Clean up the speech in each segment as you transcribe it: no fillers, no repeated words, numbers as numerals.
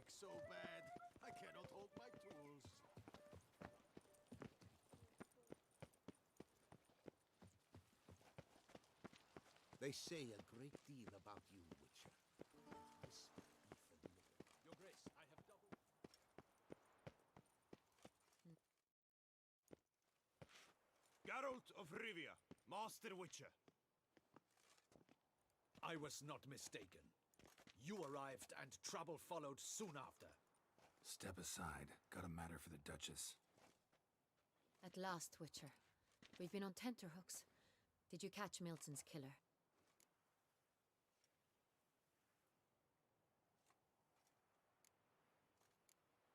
neck so bad, I cannot hold my tools. They say a great deal about you, Witcher. This be for delivery. Your Grace, I have double... Geralt of Rivia, Master Witcher. I was not mistaken. You arrived and trouble followed soon after. Step aside. Got a matter for the Duchess. At last, Witcher. We've been on tenterhooks. Did you catch Milton's killer?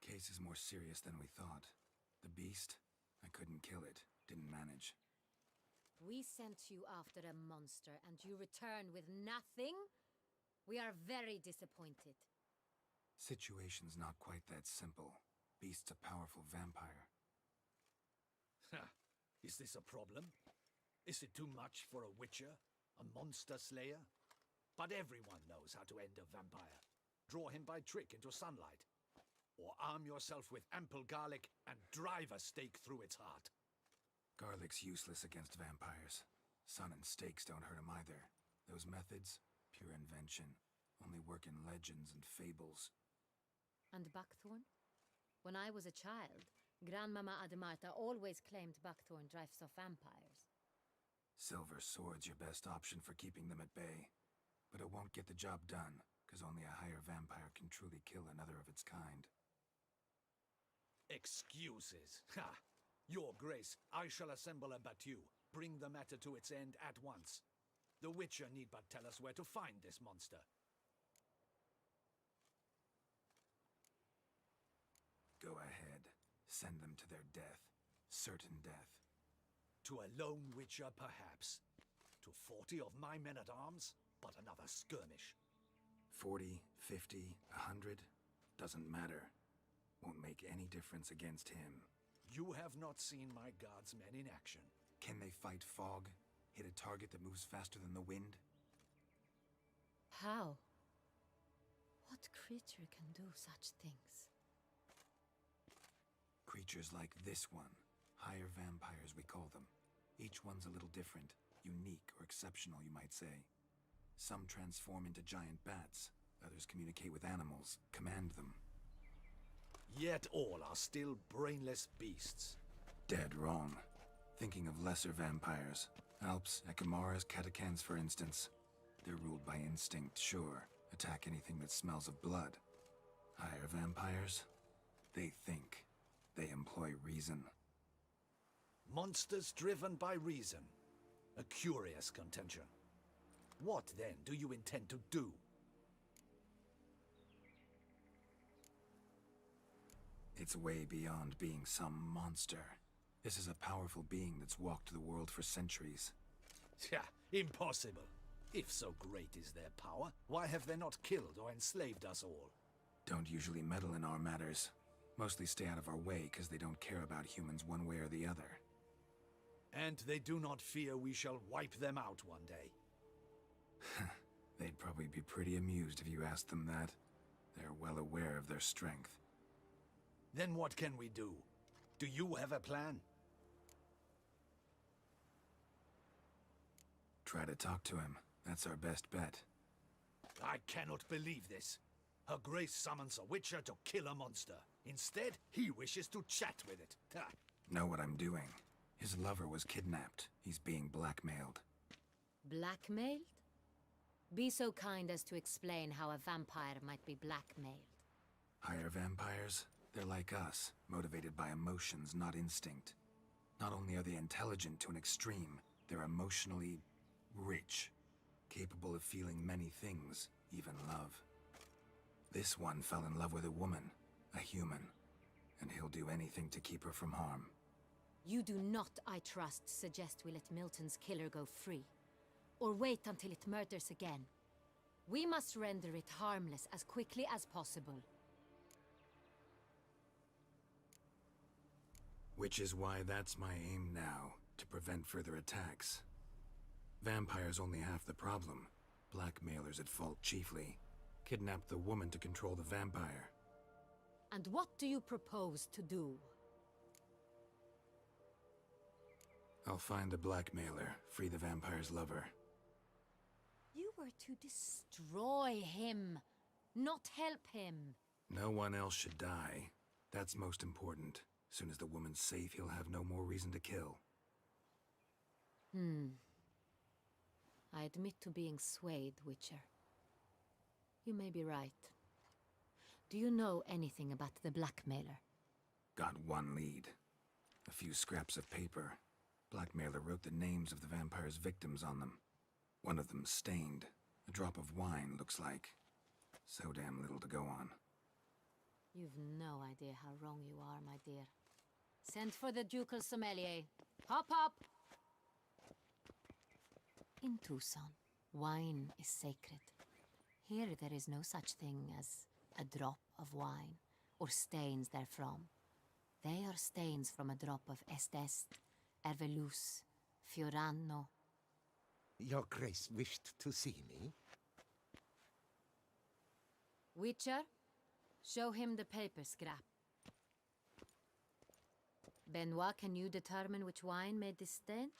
Case is more serious than we thought. The beast? I couldn't kill it. Didn't manage. We sent you after a monster, and you return with nothing? We are very disappointed. Situation's not quite that simple. Beast's a powerful vampire. Ha! Is this a problem? Is it too much for a Witcher? A monster slayer? But everyone knows how to end a vampire. Draw him by trick into sunlight. Or arm yourself with ample garlic and drive a stake through its heart. Garlic's useless against vampires. Sun and stakes don't hurt him either. Those methods, pure invention. Only work in legends and fables. And buckthorn? When I was a child, Grandmama Ademarta always claimed buckthorn drives off vampires. Silver sword's your best option for keeping them at bay. But it won't get the job done, because only a higher vampire can truly kill another of its kind. Excuses. Ha! Your Grace, I shall assemble a battue. Bring the matter to its end at once. The Witcher need but tell us where to find this monster. Go ahead. Send them to their death. Certain death. To a lone Witcher, perhaps. To 40 of my men-at-arms, but another skirmish. 40, 50, 100? Doesn't matter. Won't make any difference against him. You have not seen my guardsmen in action. Can they fight fog? Hit a target that moves faster than the wind? How? What creature can do such things? Creatures like this one. Higher vampires, we call them. Each one's a little different. Unique or exceptional, you might say. Some transform into giant bats. Others communicate with animals, command them. Yet all are still brainless beasts. Dead wrong. Thinking of lesser vampires. Alps, Ekamaras, Catacans, for instance. They're ruled by instinct, sure. Attack anything that smells of blood. Higher vampires? They think. They employ reason. Monsters driven by reason. A curious contention. What, then, do you intend to do? It's way beyond being some monster. This is a powerful being that's walked the world for centuries. Yeah, impossible. If so great is their power, why have they not killed or enslaved us all? Don't usually meddle in our matters. Mostly stay out of our way because they don't care about humans one way or the other. And they do not fear we shall wipe them out one day. They'd probably be pretty amused if you asked them that. They're well aware of their strength. Then what can we do? Do you have a plan? Try to talk to him. That's our best bet. I cannot believe this. Her Grace summons a Witcher to kill a monster. Instead, he wishes to chat with it. Ha. Know what I'm doing. His lover was kidnapped. He's being blackmailed. Blackmailed? Be so kind as to explain how a vampire might be blackmailed. Higher vampires? They're like us, motivated by emotions, not instinct. Not only are they intelligent to an extreme, they're emotionally rich, capable of feeling many things, even love. This one fell in love with a woman, a human, and he'll do anything to keep her from harm. You do not, I trust, suggest we let Milton's killer go free. Or wait until it murders again. We must render it harmless as quickly as possible. Which is why that's my aim now, to prevent further attacks. Vampires only half the problem. Blackmailers at fault chiefly. Kidnapped the woman to control the vampire. And what do you propose to do? I'll find the blackmailer, free the vampire's lover. You were to destroy him, not help him. No one else should die. That's most important. Soon as the woman's safe, he'll have no more reason to kill. I admit to being swayed, Witcher. You may be right. Do you know anything about the blackmailer? Got one lead. A few scraps of paper. Blackmailer wrote the names of the vampire's victims on them. One of them stained. A drop of wine, looks like. So damn little to go on. You've no idea how wrong you are, my dear. Send for the ducal sommelier. Hop, hop! In Tucson, wine is sacred. Here there is no such thing as a drop of wine, or stains therefrom. They are stains from a drop of Est, Ervelus, Fiorano. Your Grace wished to see me? Witcher, show him the paper scrap. Benoit, can you determine which wine made this stain?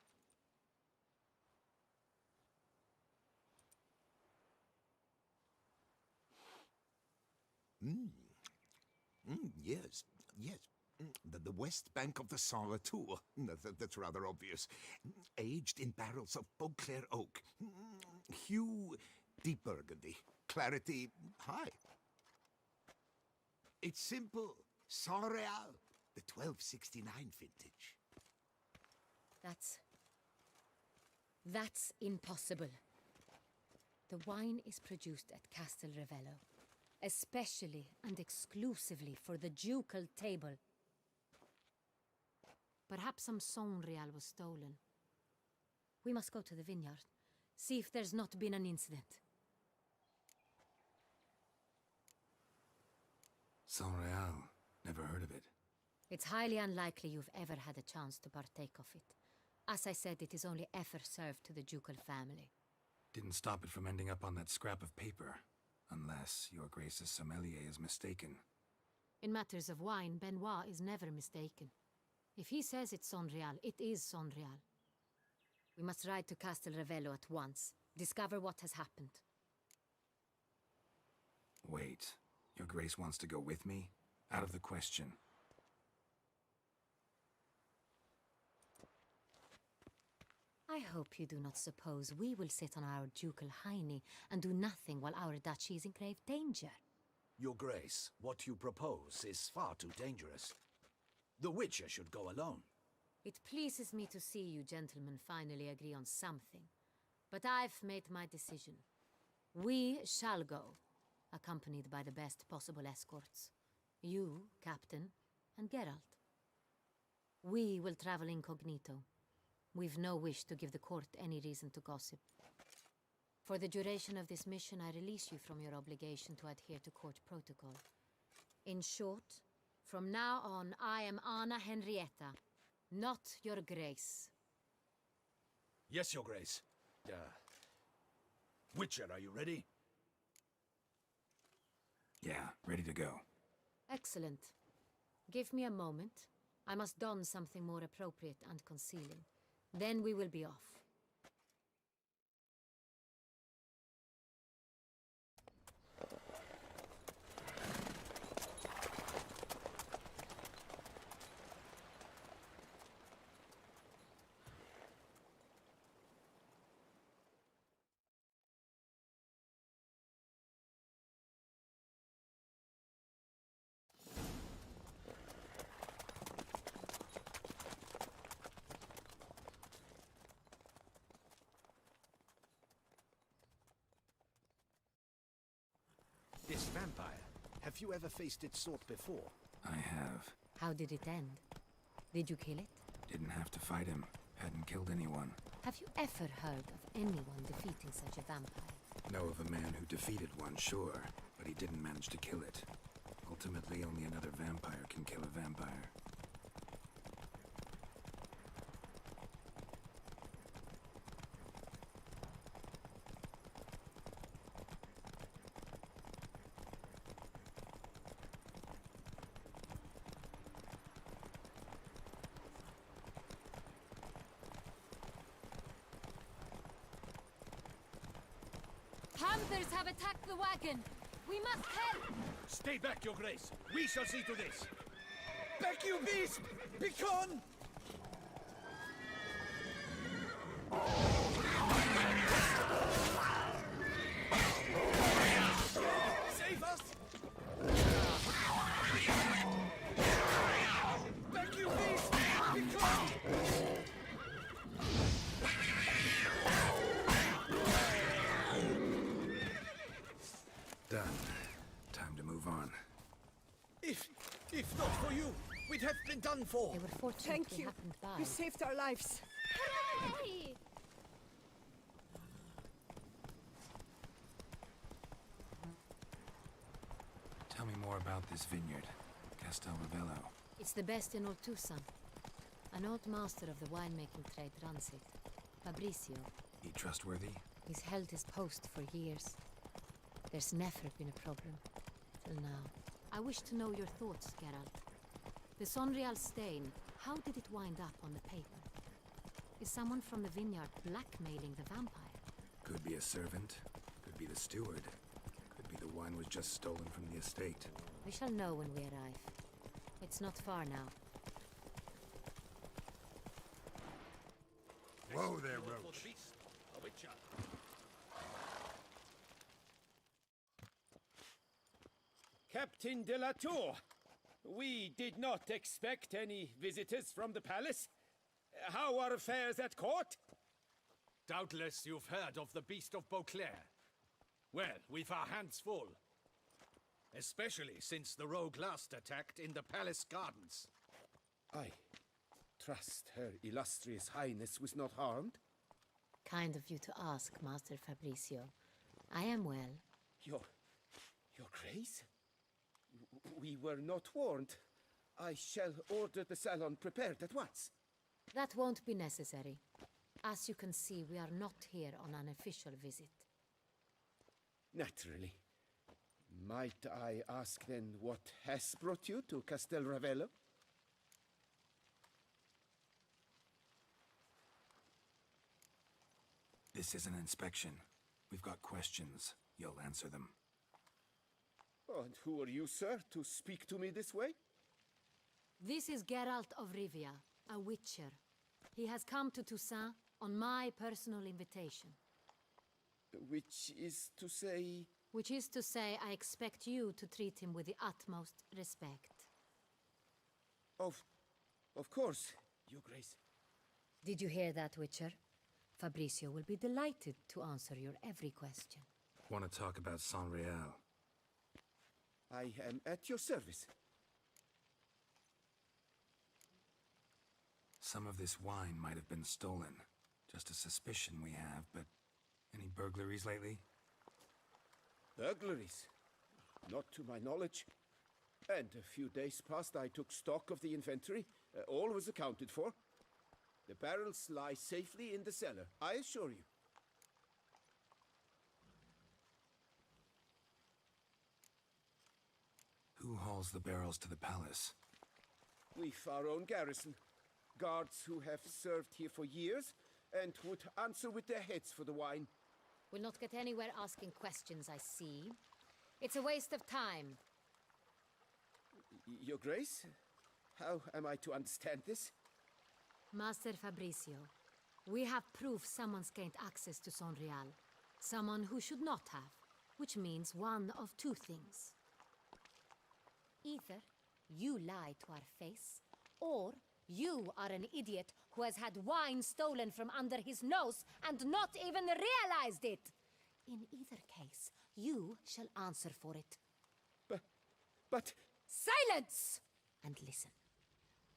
Yes, yes. The west bank of the Saar Tour. That's rather obvious. Aged in barrels of Beauclair oak. Hue, deep burgundy. Clarity, high. It's simple. Saint Real, the 1269 vintage. That's impossible. The wine is produced at Castel Ravello, especially and exclusively for the ducal table. Perhaps some Saint Real was stolen. We must go to the vineyard, see if there's not been an incident. Saint Real. Never heard of it. It's highly unlikely you've ever had a chance to partake of it. As I said, it is only ever served to the ducal family. Didn't stop it from ending up on that scrap of paper. Unless your Grace's sommelier is mistaken. In matters of wine, Benoit is never mistaken. If he says it's Saint Real, it is Saint Real. We must ride to Castel Ravello at once. Discover what has happened. Wait. Your Grace wants to go with me? Out of the question. I hope you do not suppose we will sit on our ducal hiney and do nothing while our duchy is in grave danger. Your Grace, what you propose is far too dangerous. The Witcher should go alone. It pleases me to see you gentlemen finally agree on something. But I've made my decision. We shall go, accompanied by the best possible escorts. You, Captain, and Geralt. We will travel incognito. We've no wish to give the court any reason to gossip. For the duration of this mission, I release you from your obligation to adhere to court protocol. In short, from now on, I am Anna Henrietta, not your Grace. Yes, Your Grace. Witcher, are you ready? Yeah, ready to go. Excellent. Give me a moment. I must don something more appropriate and concealing. Then we will be off. This vampire, have you ever faced its sort before? I have. How did it end? Did you kill it? Didn't have to fight him. Hadn't killed anyone. Have you ever heard of anyone defeating such a vampire? Know of a man who defeated one, sure, but he didn't manage to kill it. Ultimately, only another vampire can kill a vampire. Panthers have attacked the wagon! We must help! Stay back, Your Grace. We shall see to this. Back, you beast! Begone! Save us! Back, you beast! Begone! Done. Time to move on. If not for you, we'd have been done for. They were fortunate Thank we you. happened by. You saved our lives. Hooray! Tell me more about this vineyard, Castel Ravello. It's the best in all Tucson. An old master of the winemaking trade runs it. Fabrizio. He trustworthy? He's held his post for years. There's never been a problem. Till now. I wish to know your thoughts, Geralt. The Sonreal stain, how did it wind up on the paper? Is someone from the vineyard blackmailing the vampire? Could be a servant, could be the steward, could be the wine was just stolen from the estate. We shall know when we arrive. It's not far now. Whoa there, For the Roach. beast, a witcher. Captain de la Tour, we did not expect any visitors from the palace. How are affairs at court? Doubtless you've heard of the Beast of Beauclair. Well, we've our hands full. Especially since the rogue last attacked in the palace gardens. I trust Her Illustrious Highness was not harmed. Kind of you to ask, Master Fabrizio. I am well. Your Grace? We were not warned. I shall order the salon prepared at once. That won't be necessary. As you can see, we are not here on an official visit. Naturally. Might I ask then what has brought you to Castel Ravello? This is an inspection. We've got questions. You'll answer them. Oh, and who are you, sir, to speak to me this way? This is Geralt of Rivia, a witcher. He has come to Toussaint on my personal invitation. Which is to say... Which is to say, I expect you to treat him with the utmost respect. Of course, Your Grace. Did you hear that, Witcher? Fabrizio will be delighted to answer your every question. Want to talk about San Real? I am at your service. Some of this wine might have been stolen. Just a suspicion we have, but any burglaries lately? Burglaries? Not to my knowledge. And a few days past I took stock of the inventory. All was accounted for. The barrels lie safely in the cellar, I assure you. Who hauls the barrels to the palace? We've our own garrison. Guards who have served here for years and would answer with their heads for the wine. We'll not get anywhere asking questions, I see. It's a waste of time. Your Grace? How am I to understand this? Master Fabrizio, we have proof someone's gained access to San Real. Someone who should not have, which means one of two things. Either you lie to our face, or you are an idiot who has had wine stolen from under his nose and not even realized it. In either case, you shall answer for it. But... Silence! And listen.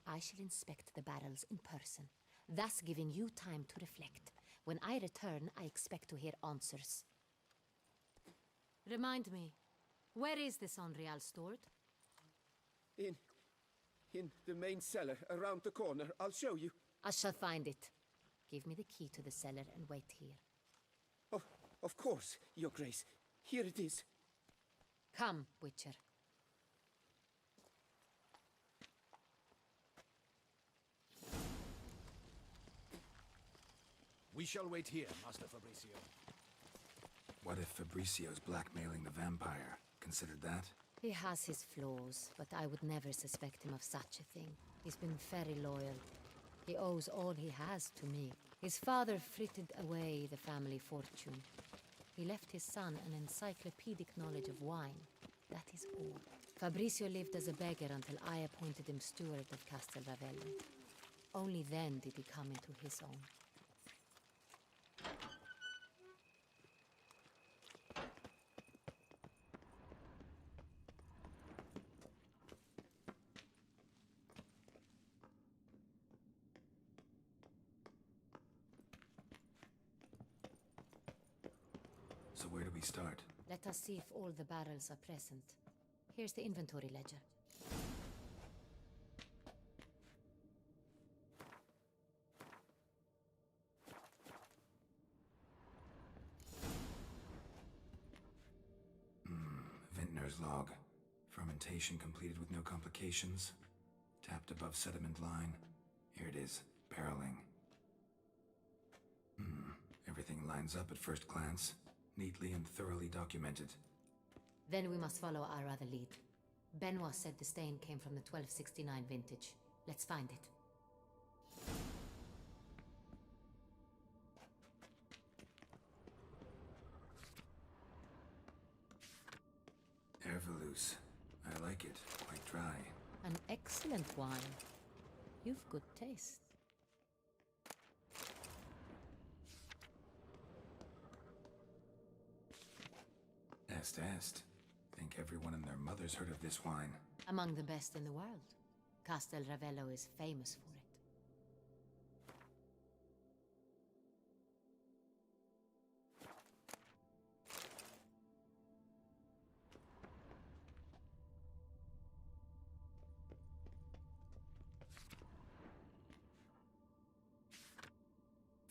I shall inspect the barrels in person, thus giving you time to reflect. When I return, I expect to hear answers. Remind me, where is the San Real stored? In the main cellar, around the corner. I'll show you. I shall find it. Give me the key to the cellar and wait here. Oh, of course, Your Grace. Here it is. Come, Witcher. We shall wait here, Master Fabrizio. What if Fabricio's blackmailing the vampire? Considered that? He has his flaws, but I would never suspect him of such a thing. He's been very loyal. He owes all he has to me. His father frittered away the family fortune. He left his son an encyclopedic knowledge of wine. That is all. Fabricio lived as a beggar until I appointed him steward of Castel Ravello. Only then did he come into his own. So where do we start? Let us see if all the barrels are present. Here's the inventory ledger. Vintner's log. Fermentation completed with no complications. Tapped above sediment line. Here it is. Barreling. Everything lines up at first glance. Neatly and thoroughly documented. Then we must follow our other lead. Benoit said the stain came from the 1269 vintage. Let's find it. Herveloos. I like it. Quite dry. An excellent wine. You've good taste. Est. Think everyone and their mother's heard of this wine. Among the best in the world. Castel Ravello is famous for it.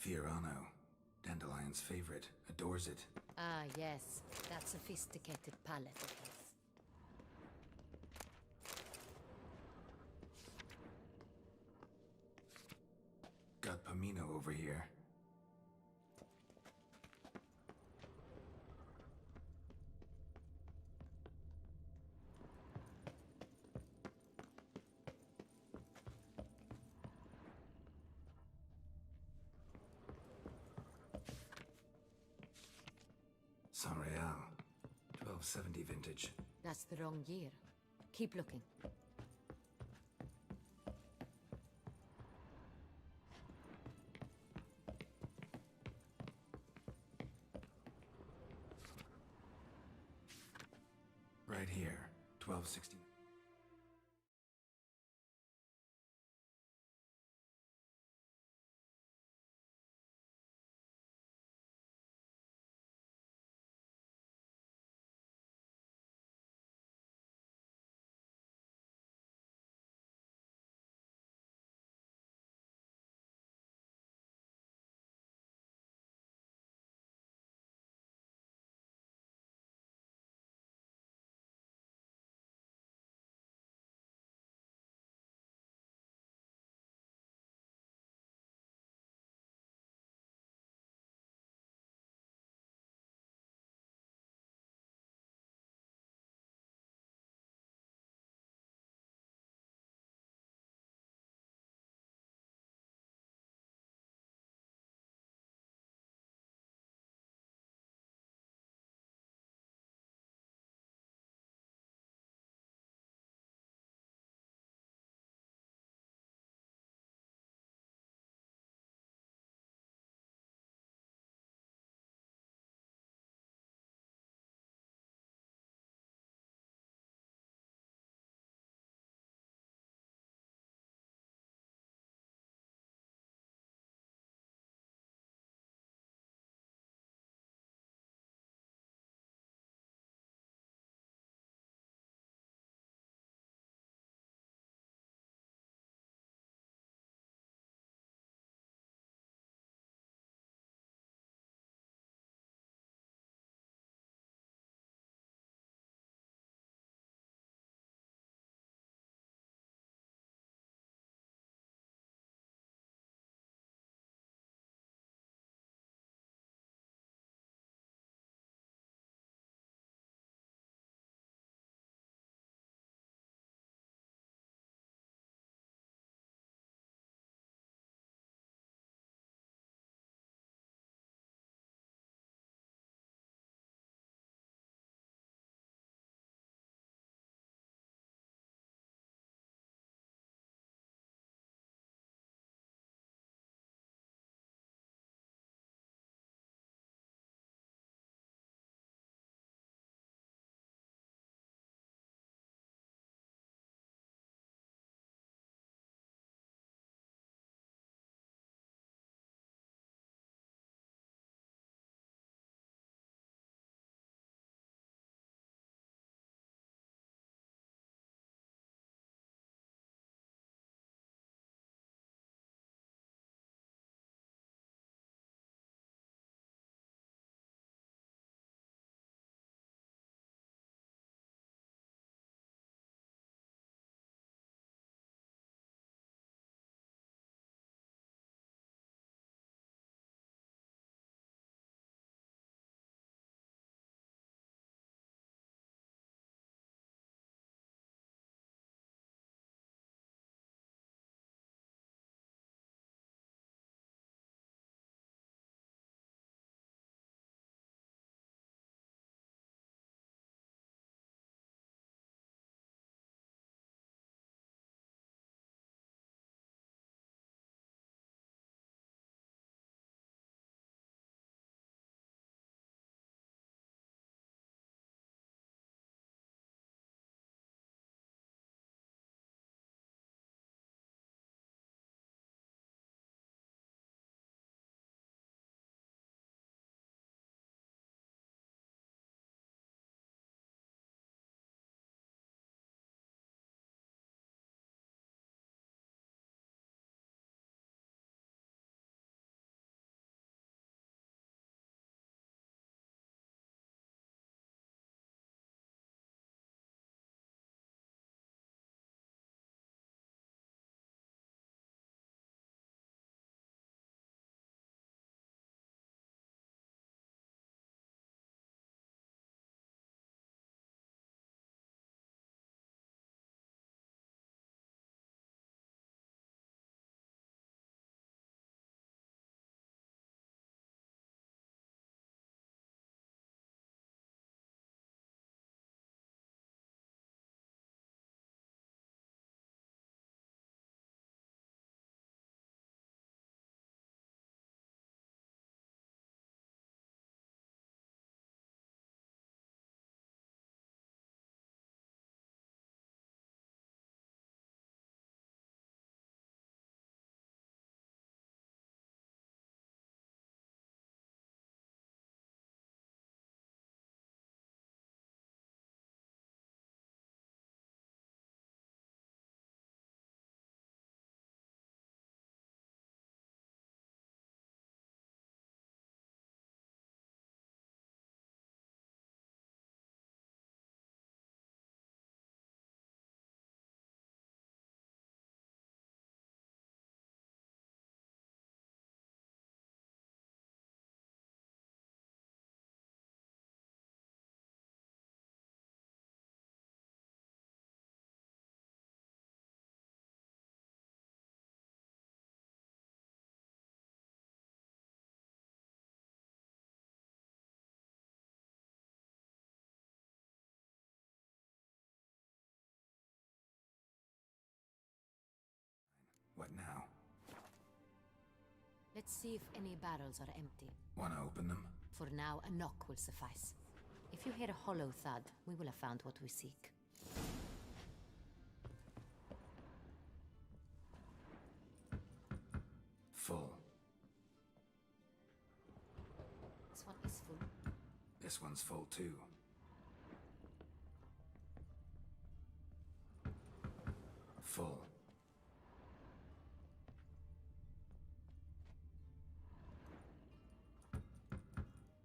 Fiorano. Dandelion's favorite. Adores it. Ah, yes. That sophisticated palate of his. Got Pomino over here. San Real. 1270 vintage. That's the wrong year. Keep looking. Right here. 1260. What now? Let's see if any barrels are empty. Wanna open them? For now, a knock will suffice. If you hear a hollow thud, we will have found what we seek. Full. This one is full. This one's full too. Full.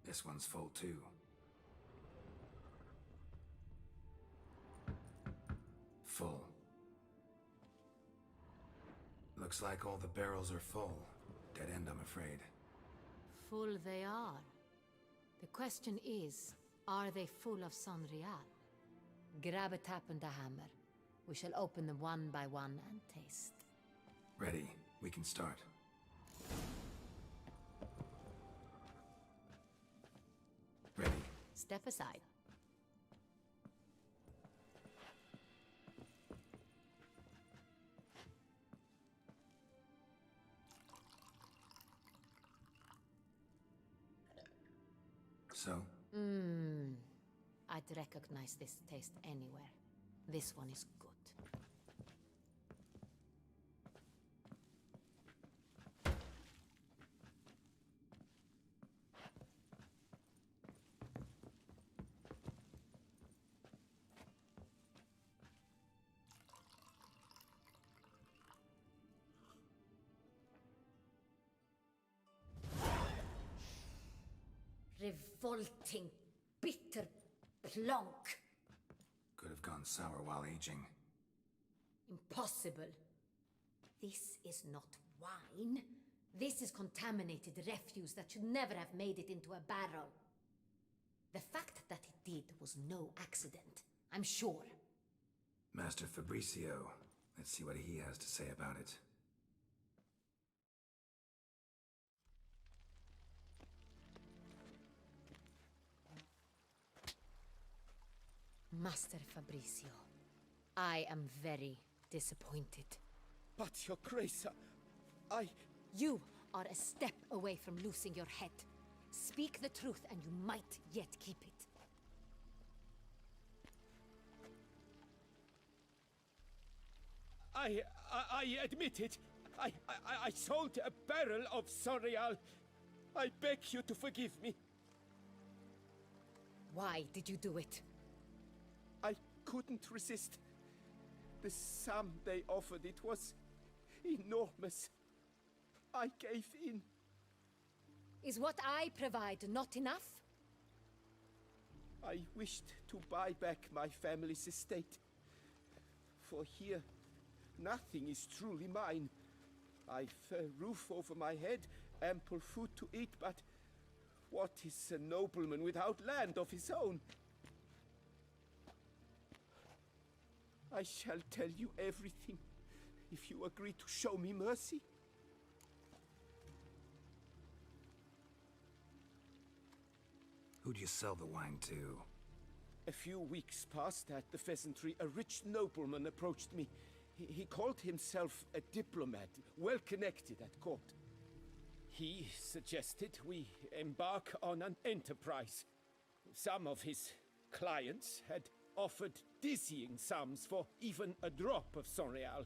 This one's full too. Full. Looks like all the barrels are full. Dead end, I'm afraid. Full they are. The question is, are they full of Sanrial? Grab a tap and a hammer. We shall open them one by one and taste. Ready. We can start. Ready. Step aside. So? I'd recognize this taste anywhere. This one is good. Revolting, bitter plonk. Could have gone sour while aging. Impossible. This is not wine. This is contaminated refuse that should never have made it into a barrel. The fact that it did was no accident, I'm sure. Master Fabricio. Let's see what he has to say about it. Master Fabricio, I am very disappointed. But, Your Grace, I... You are a step away from losing your head. Speak the truth and you might yet keep it. I admit it. I sold a barrel of Sanrial. I beg you to forgive me. Why did you do it? I couldn't resist. The sum they offered, it was enormous. I gave in. Is what I provide not enough? I wished to buy back my family's estate. For here, nothing is truly mine. I've a roof over my head, ample food to eat, but what is a nobleman without land of his own? I shall tell you everything, if you agree to show me mercy. Who'd you sell the wine to? A few weeks past at the pheasantry, a rich nobleman approached me. He called himself a diplomat, well connected at court. He suggested we embark on an enterprise. Some of his clients had offered dizzying sums for even a drop of Sanrial.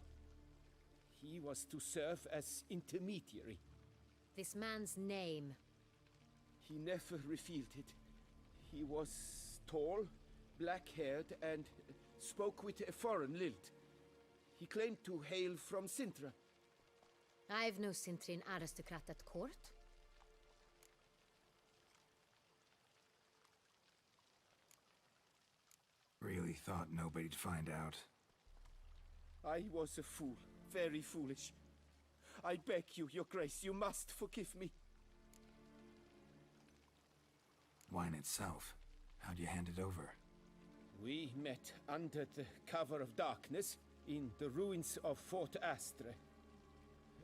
He was to serve as intermediary. This man's name. He never revealed it. He was tall, black-haired, and spoke with a foreign lilt. He claimed to hail from Sintra. I've no Sintrian aristocrat at court. Really thought nobody'd find out. I was a fool, very foolish. I beg you, Your Grace, you must forgive me. Wine itself. How'd you hand it over? We met under the cover of darkness in the ruins of Fort Astre.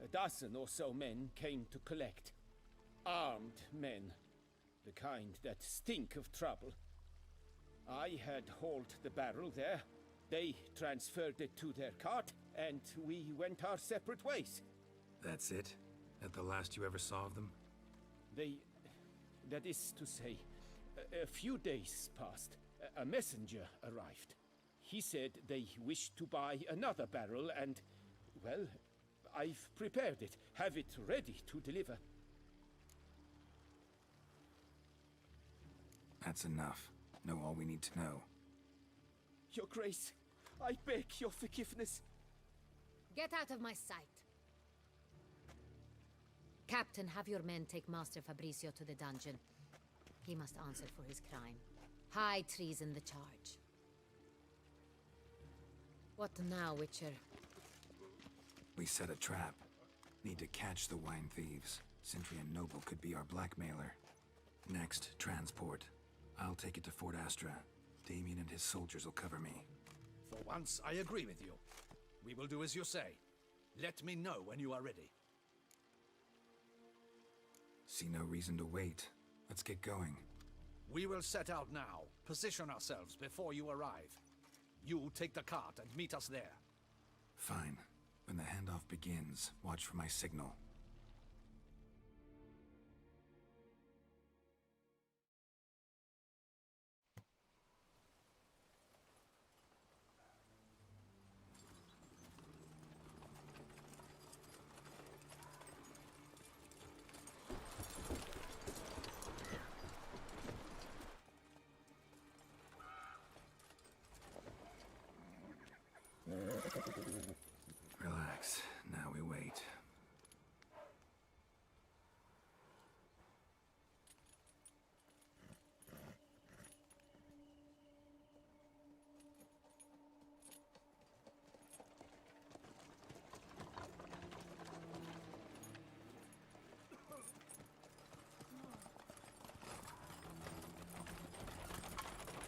A dozen or so men came to collect. Armed men. The kind that stink of trouble. I had hauled the barrel there. They transferred it to their cart, and we went our separate ways. That's it? At the last you ever saw of them? That is to say, a few days passed. A messenger arrived. He said they wished to buy another barrel and, well, I've prepared it. Have it ready to deliver. That's enough. Know all we need to know. Your Grace, I beg your forgiveness. Get out of my sight. Captain, have your men take Master Fabrizio to the dungeon. He must answer for his crime. High treason the charge. What now, Witcher? We set a trap. Need to catch the wine thieves. Sentry and Noble could be our blackmailer. Next, transport. I'll take it to Fort Astra. Damien and his soldiers will cover me. For once, I agree with you. We will do as you say. Let me know when you are ready. See no reason to wait. Let's get going. We will set out now. Position ourselves before you arrive. You take the cart and meet us there. Fine. When the handoff begins, watch for my signal. Relax. Now we wait.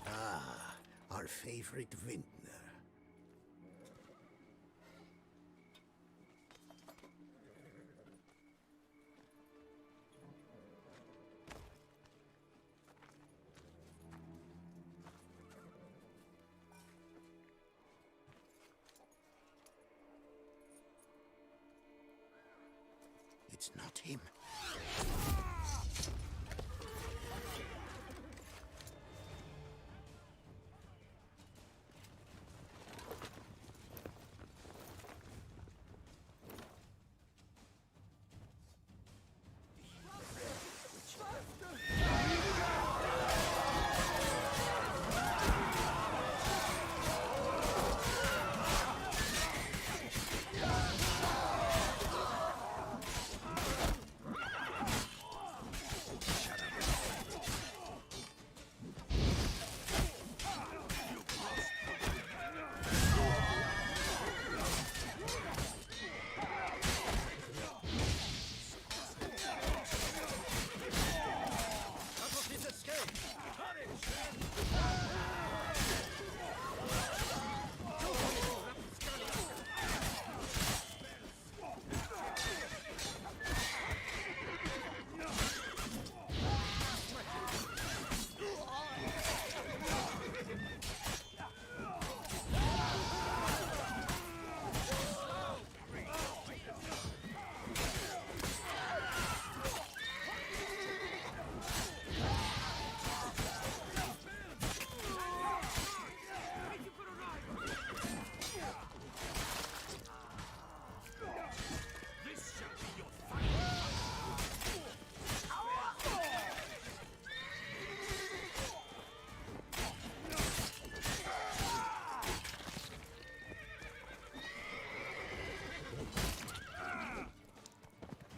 Ah, our favorite vintner. It's not him.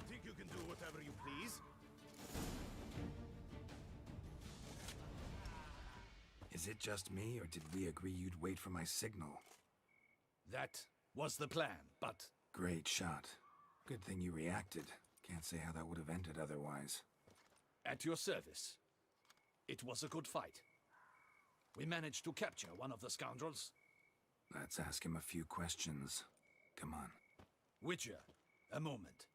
Think you can do whatever you please? Is it just me, or did we agree you'd wait for my signal? That was the plan, but Great shot. Good thing you reacted. Can't say how that would have ended otherwise. at your service. It was a good fight. We managed to capture one of the scoundrels. Let's ask him a few questions. Come on. Witcher, a moment.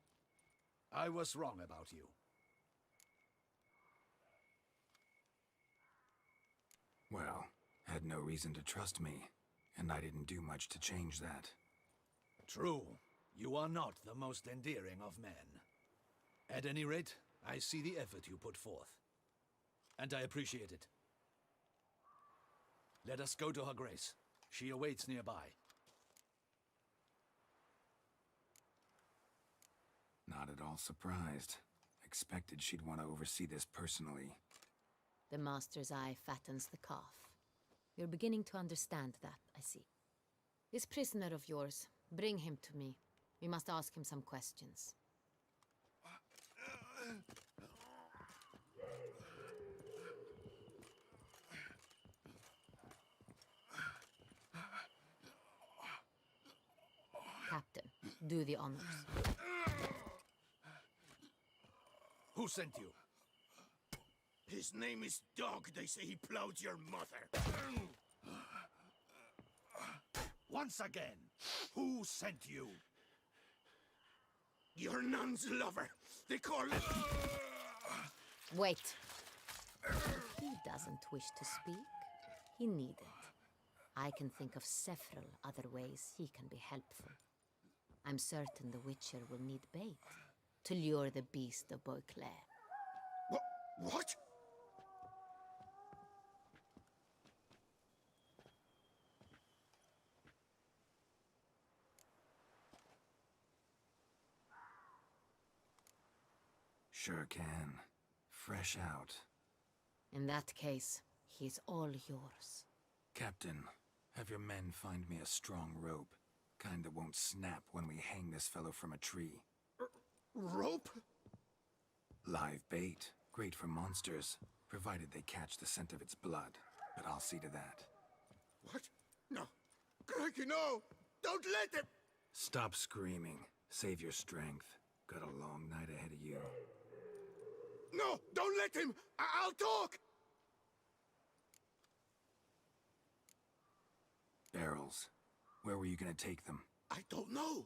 I was wrong about you. Well, had no reason to trust me, and I didn't do much to change that. True, you are not the most endearing of men. At any rate, I see the effort you put forth. And I appreciate it. Let us go to Her Grace. She awaits nearby. Not at all surprised. Expected she'd want to oversee this personally. The Master's eye fattens the calf. You're beginning to understand that, I see. This prisoner of yours, bring him to me. We must ask him some questions. Captain, do the honors. Who sent you? His name is Dog. They say he plowed your mother. Once again, who sent you? Your nun's lover. They call it... Wait. If he doesn't wish to speak, he needn't. I can think of several other ways he can be helpful. I'm certain the Witcher will need bait to lure the beast of Beauclair. What? Sure can. Fresh out. In that case, he's all yours. Captain, have your men find me a strong rope. Kind that won't snap when we hang this fellow from a tree. Rope? Live bait. Great for monsters, provided they catch the scent of its blood. But I'll see to that. What? No. Crikey, no! Don't let him! Stop screaming. Save your strength. Got a long night ahead of you. No! Don't let him! I'll talk! Barrels. Where were you gonna take them? I don't know.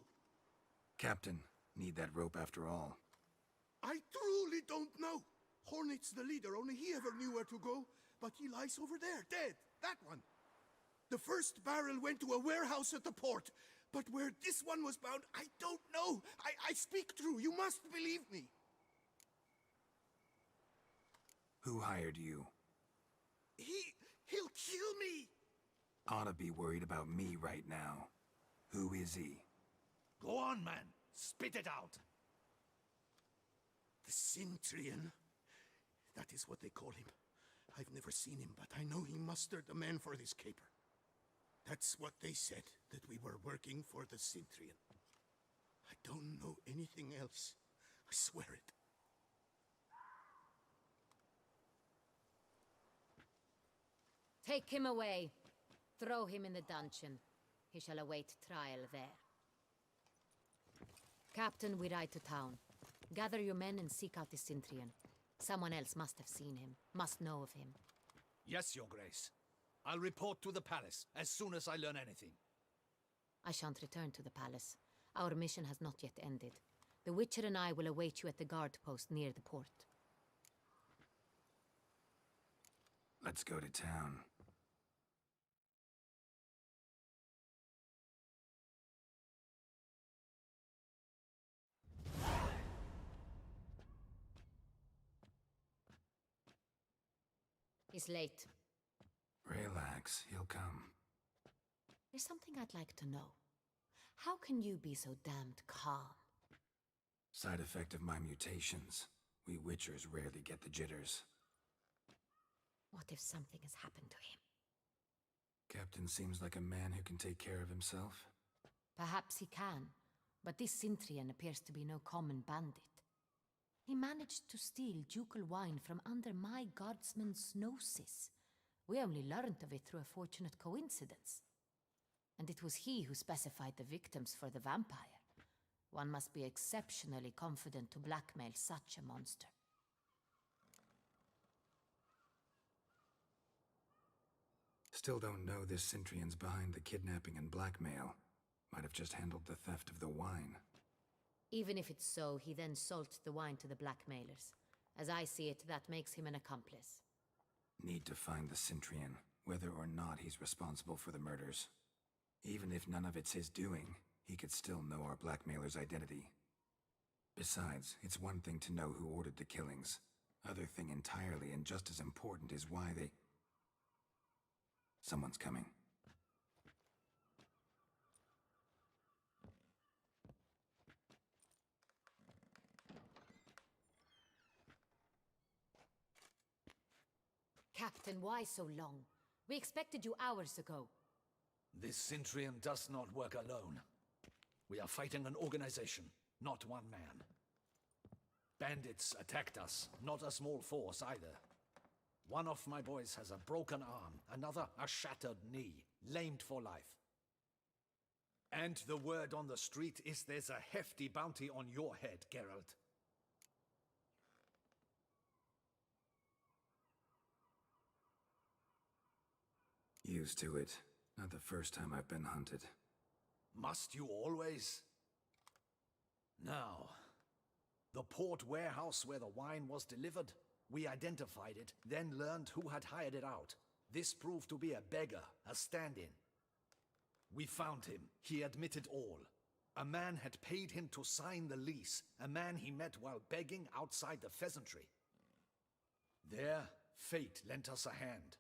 Captain, need that rope after all. I truly don't know. Hornet's the leader, only he ever knew where to go. But he lies over there, dead. That one. The first barrel went to a warehouse at the port. But where this one was bound, I don't know. I speak true. You must believe me. Who hired you? He'll kill me. Oughta be worried about me right now. Who is he? Go on, man. Spit it out. The Cintrian. That is what they call him. I've never seen him, but I know he mustered the men for this caper. That's what they said, that we were working for the Cintrian. I don't know anything else. I swear it. Take him away. Throw him in the dungeon. He shall await trial there. Captain, we ride to town. Gather your men and seek out the Cintrian. Someone else must have seen him, must know of him. Yes, Your Grace. I'll report to the palace as soon as I learn anything. I shan't return to the palace. Our mission has not yet ended. The Witcher and I will await you at the guard post near the port. Let's go to town. He's late. Relax, he'll come. There's something I'd like to know. How can you be so damned calm? Side effect of my mutations. We Witchers rarely get the jitters. What if something has happened to him? Captain seems like a man who can take care of himself. Perhaps he can, but this Cintrian appears to be no common bandit. He managed to steal ducal wine from under my guardsman's noses. We only learned of it through a fortunate coincidence. And it was he who specified the victims for the vampire. One must be exceptionally confident to blackmail such a monster. Still don't know this Cintrian's behind the kidnapping and blackmail. Might have just handled the theft of the wine. Even if it's so, he then sold the wine to the blackmailers. As I see it, that makes him an accomplice. Need to find the Cintrian, whether or not he's responsible for the murders. Even if none of it's his doing, he could still know our blackmailer's identity. Besides, it's one thing to know who ordered the killings. Other thing entirely, and just as important, is why they... Someone's coming. Captain, why so long? We expected you hours ago. This Centurion does not work alone. We are fighting an organization, not one man. Bandits attacked us, not a small force either. One of my boys has a broken arm, another a shattered knee, lamed for life. And the word on the street is there's a hefty bounty on your head, Geralt. Used to it. Not the first time I've been hunted. Must you always? Now, the port warehouse where the wine was delivered, we identified it, then learned who had hired it out. This proved to be a beggar, a stand-in. We found him. He admitted all. A man had paid him to sign the lease, a man he met while begging outside the pheasantry. There, fate lent us a hand.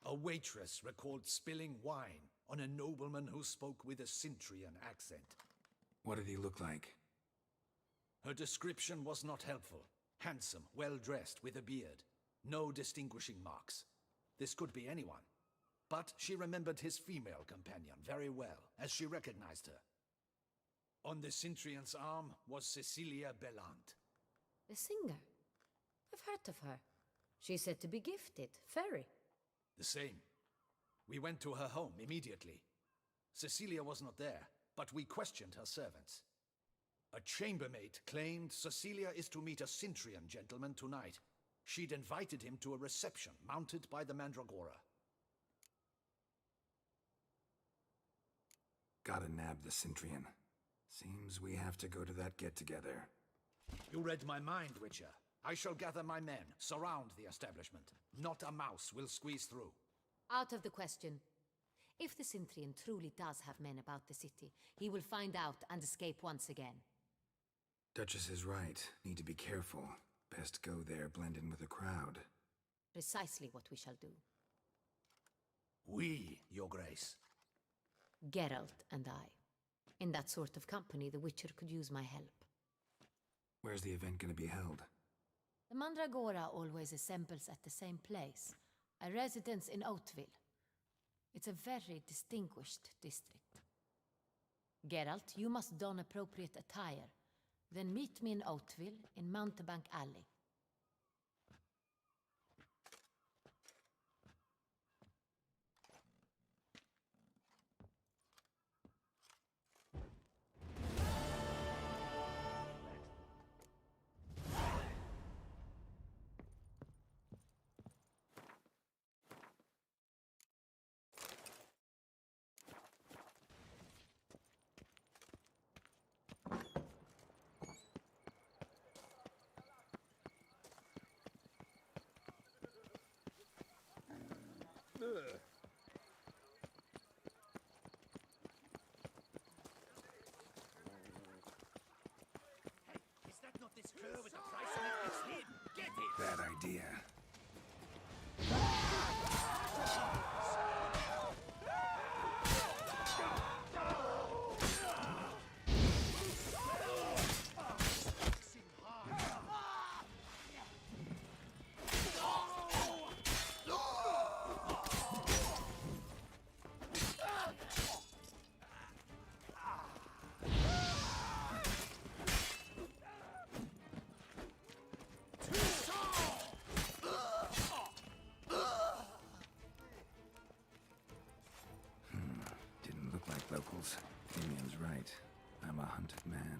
A waitress recalled spilling wine on a nobleman who spoke with a Centurion accent. What did he look like? Her description was not helpful. Handsome, well-dressed, with a beard. No distinguishing marks. This could be anyone. But she remembered his female companion very well, as she recognized her. On the Centurion's arm was Cecilia Bellant. The singer? I've heard of her. She's said to be gifted, fairy. The same. We went to her home immediately. Cecilia was not there, but we questioned her servants. A chambermaid claimed Cecilia is to meet a Centurion gentleman tonight. She'd invited him to a reception mounted by the Mandragora. Gotta nab the Centurion. Seems we have to go to that get-together. You read my mind, Witcher. I shall gather my men, surround the establishment. Not a mouse will squeeze through. Out of the question. If the Centurion truly does have men about the city, he will find out and escape once again. Duchess is right. Need to be careful. Best go there, blend in with the crowd. Precisely what we shall do. We, Your Grace. Geralt and I. In that sort of company, the Witcher could use my help. Where's the event gonna be held? The Mandragora always assembles at the same place, a residence in Oatville. It's a very distinguished district. Geralt, you must don appropriate attire. Then meet me in Oatville in Mountebank Alley. Is that not this cur with the price on it? It's him! Get it! Bad idea. Didn't look like locals. Damien's right. I'm a hunted man.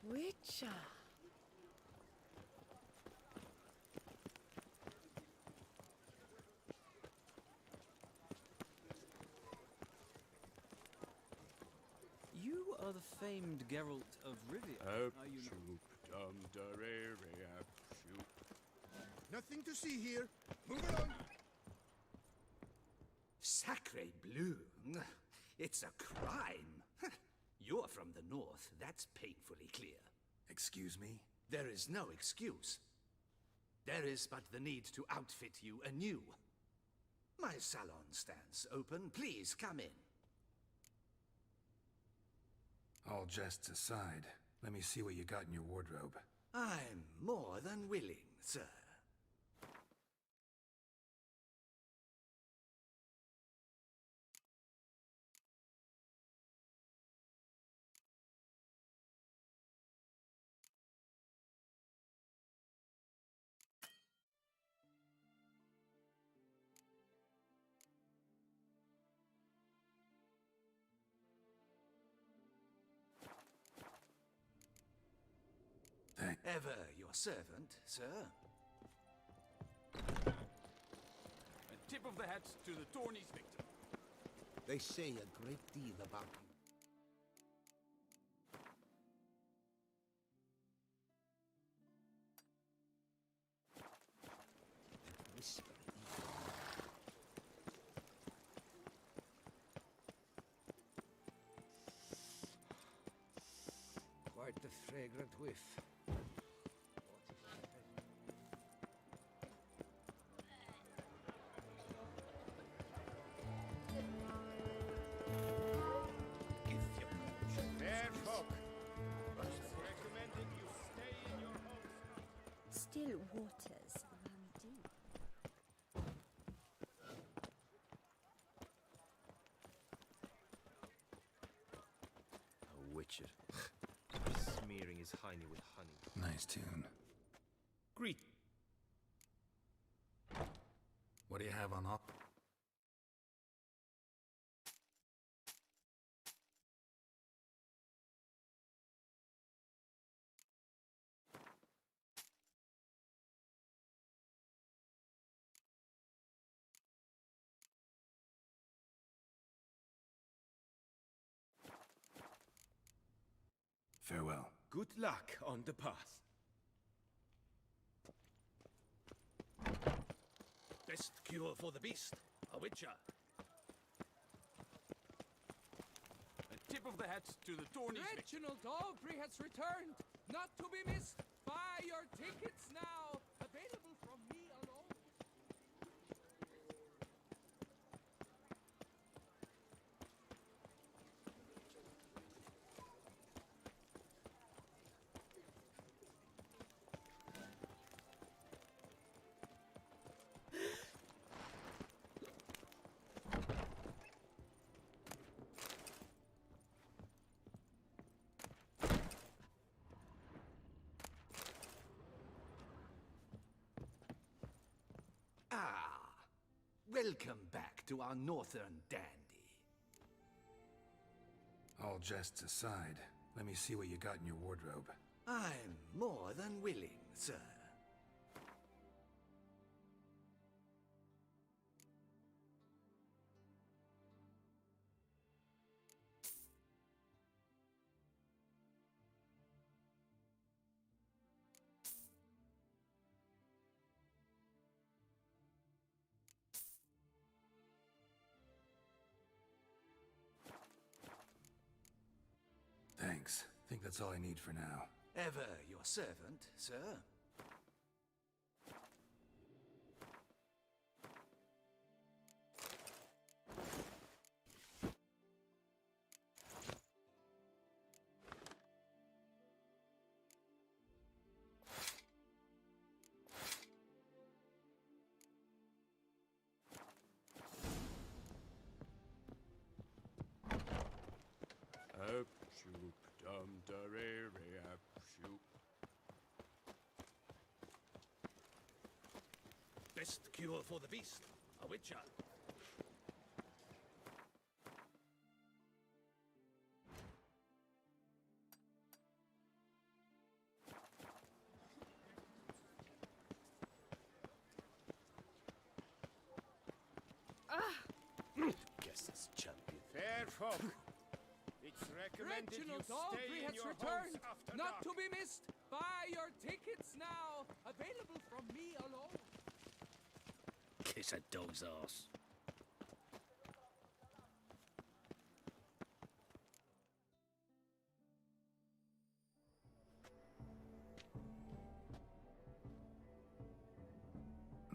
Witcher! famed Geralt of Rivia. Are you Nothing to see here. Move along. Sacre bleu! It's a crime! You're from the north, that's painfully clear. Excuse me? There is no excuse. There is but the need to outfit you anew. My salon stands open. Please come in. All jests aside, let me see what you got in your wardrobe. I'm more than willing, sir. Thank. Ever your servant, sir. A tip of the hat to the tourney's victor. They say a great deal about you. Whisper. Quite the fragrant whiff. Fair folk. But recommended you stay in your homes. Still waters run deep. A witcher. Smearing his hiney with honey. Nice tune. Greet. What do you have on op? Farewell. Good luck on the path. Best cure for the beast. A witcher. A tip of the hat to the tourney's victor. Reginald Aubrey has returned, not to be missed. Buy your tickets now. Available from me alone. Ah, welcome back to our northern dandy. All jests aside, let me see what you got in your wardrobe. I'm more than willing, sir. Thanks. Think that's all I need for now. Ever your servant, sir. Best cure for the beast. A witcher. Guess it's champion. Fair folk. It's Reginald Aubrey has returned, not to be missed. Buy your tickets now. Available from me alone. Kiss a dog's ass.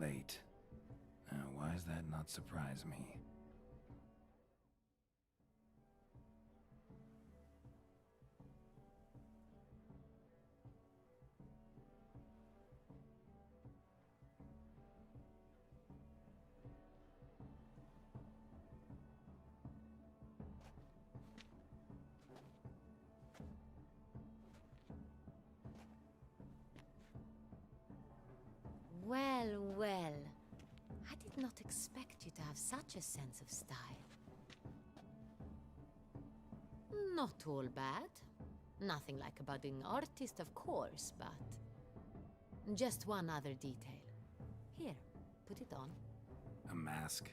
Late. Why does that not surprise me? Well, well. I did not expect you to have such a sense of style. Not all bad. Nothing like a budding artist, of course, but... just one other detail. Here, put it on. A mask?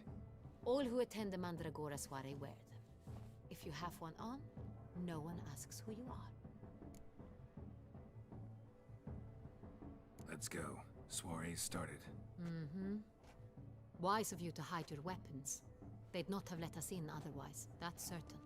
All who attend the Mandragora soiree wear them. If you have one on, no one asks who you are. Let's go. Soiree started. Mm-hmm. Wise of you to hide your weapons. They'd not have let us in otherwise, that's certain.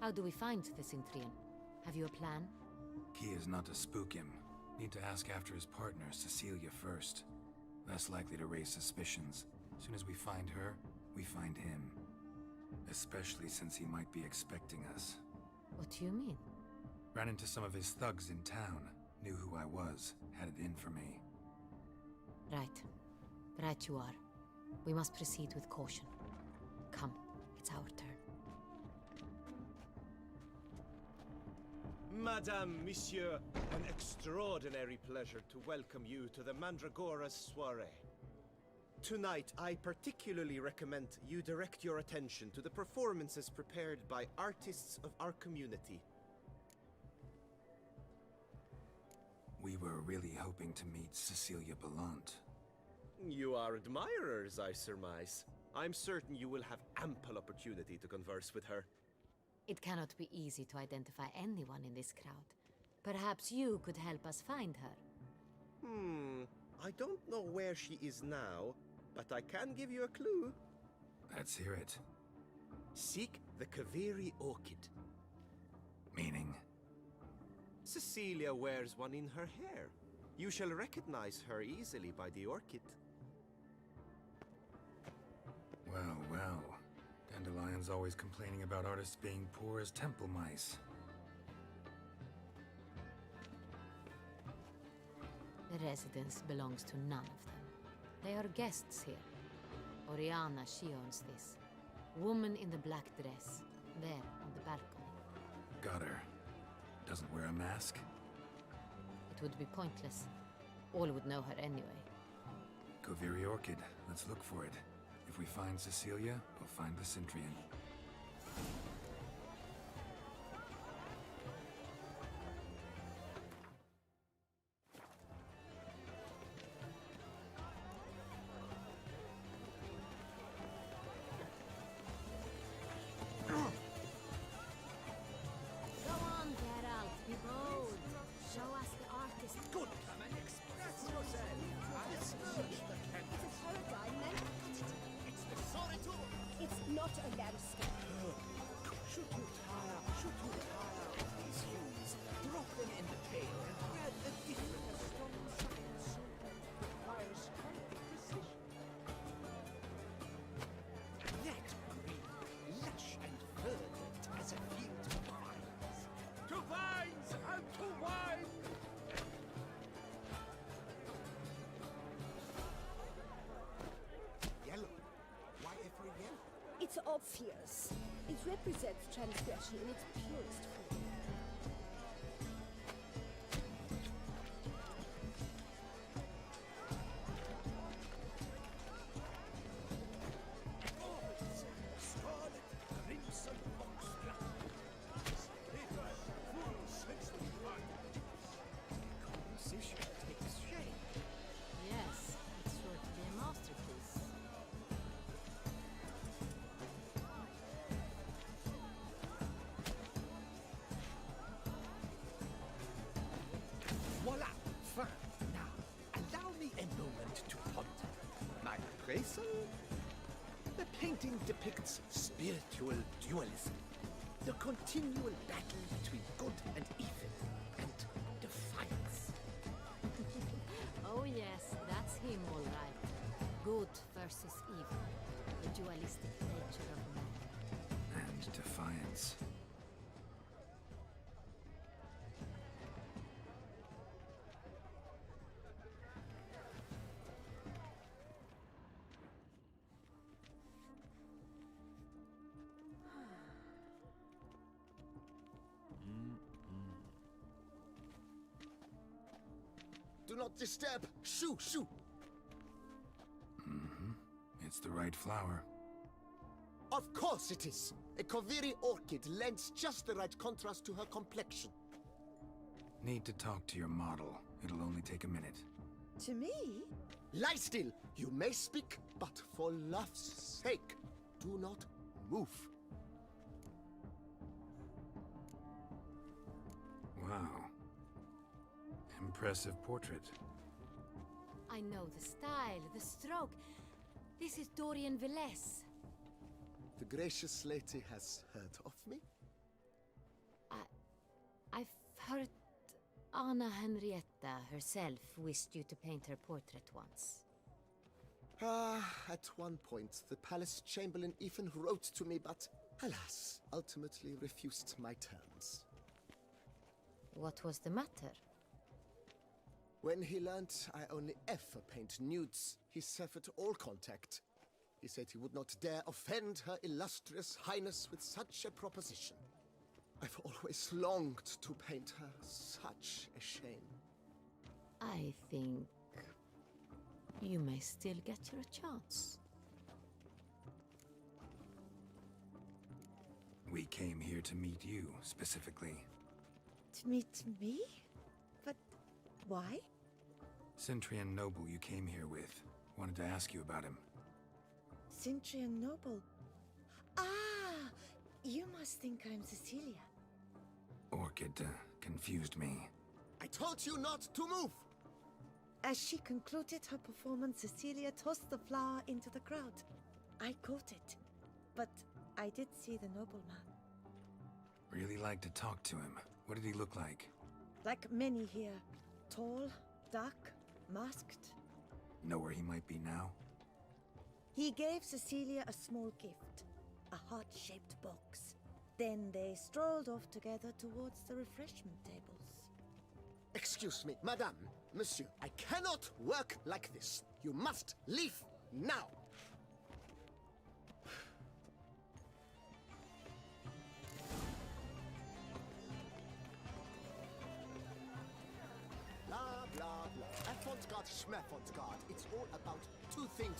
How do we find the Cintrian? Have you a plan? Key is not to spook him. Need to ask after his partner, Cecilia, first. Less likely to raise suspicions. As soon as we find her, we find him. Especially since he might be expecting us. What do you mean? Ran into some of his thugs in town. Knew who I was. Had it in for me. Right. Right you are. We must proceed with caution. Come, it's our turn. Madame, Monsieur, an extraordinary pleasure to welcome you to the Mandragora soiree. Tonight, I particularly recommend you direct your attention to the performances prepared by artists of our community. We were really hoping to meet Cecilia Belant. You are admirers, I surmise. I'm certain you will have ample opportunity to converse with her. It cannot be easy to identify anyone in this crowd. Perhaps you could help us find her. I don't know where she is now, but I can give you a clue. Let's hear it. Seek the Kaveri orchid. Meaning? Cecilia wears one in her hair. You shall recognize her easily by the orchid. Well, well. Dandelion's always complaining about artists being poor as temple mice. The residence belongs to none of them. They are guests here. Oriana, she owns this. Woman in the black dress. There, on the balcony. Got her. Doesn't wear a mask? It would be pointless. All would know her anyway. Kaveri orchid. Let's look for it. If we find Cecilia, we'll find the Cintrian. Go on, Geralt. Be bold. Show us the artist. Good, come and express yourself. It's a paradigm, man. It's the solitude. It's not a landscape. Should you tire of these hues, drop them in the tail and grab a different astonishing soup requires great precision. That green, lush and verdant as a field of vines. To vines and to wine! Yellow. Why every yellow? It's obvious. It represents transgression in its purest form. Scarlet, crimson, foxglove. Full sense of Fine. Now, allow me a moment to ponder. My appraisal? The painting depicts spiritual dualism. The continual battle between good and evil, and defiance. Oh yes, that's him all right. Good versus evil. The dualistic nature of man. And defiance. Do not disturb! Shoo! Shoo! It's the right flower. Of course it is! A Koviri orchid lends just the right contrast to her complexion. Need to talk to your model. It'll only take a minute. To me? Lie still! You may speak, but for love's sake, do not move. Wow. Impressive portrait. I know the style, the stroke. This is Dorian Velez. The gracious lady has heard of me? I've heard Anna Henrietta herself wished you to paint her portrait once. At one point, the palace chamberlain even wrote to me, but alas, ultimately refused my terms. What was the matter? When he learned I only ever paint nudes, he severed all contact. He said he would not dare offend Her Illustrious Highness with such a proposition. I've always longed to paint her. Such a shame. I think you may still get your chance. We came here to meet you, specifically. To meet me? But why? Centrian noble you came here with. Wanted to ask you about him. Centrian noble. Ah! You must think I'm Cecilia. Orchid confused me. I told you not to move! As she concluded her performance, Cecilia tossed the flower into the crowd. I caught it, but I did see the nobleman. Really like to talk to him. What did he look like? Like many here. Tall, dark, masked. Know where he might be now? He gave Cecilia a small gift, a heart-shaped box. Then they strolled off together towards the refreshment tables. Excuse me, madame, monsieur, I cannot work like this. You must leave now. Blah, blah, blah. Avant-garde, schmavant-garde. It's all about two things.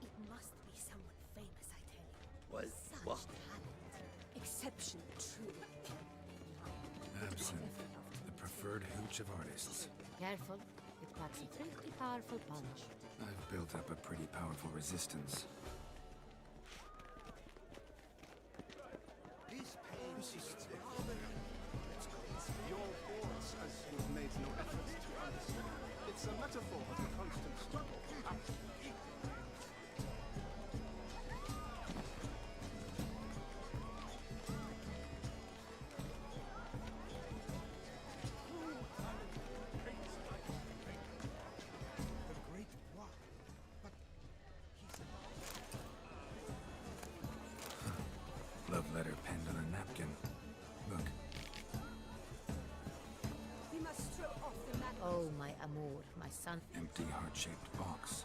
It must be someone famous, I tell you. Was Such what? talent. Exceptional, truly. Absinthe. The preferred hooch of artists. Careful, it packs a pretty powerful punch. I've built up a pretty powerful resistance. Your force, as you've made no effort to understand. It's a metaphor of the constant struggle. Love letter penned on a napkin. Look, We must strip off the mantle. Oh, my amour, my son. empty heart-shaped box.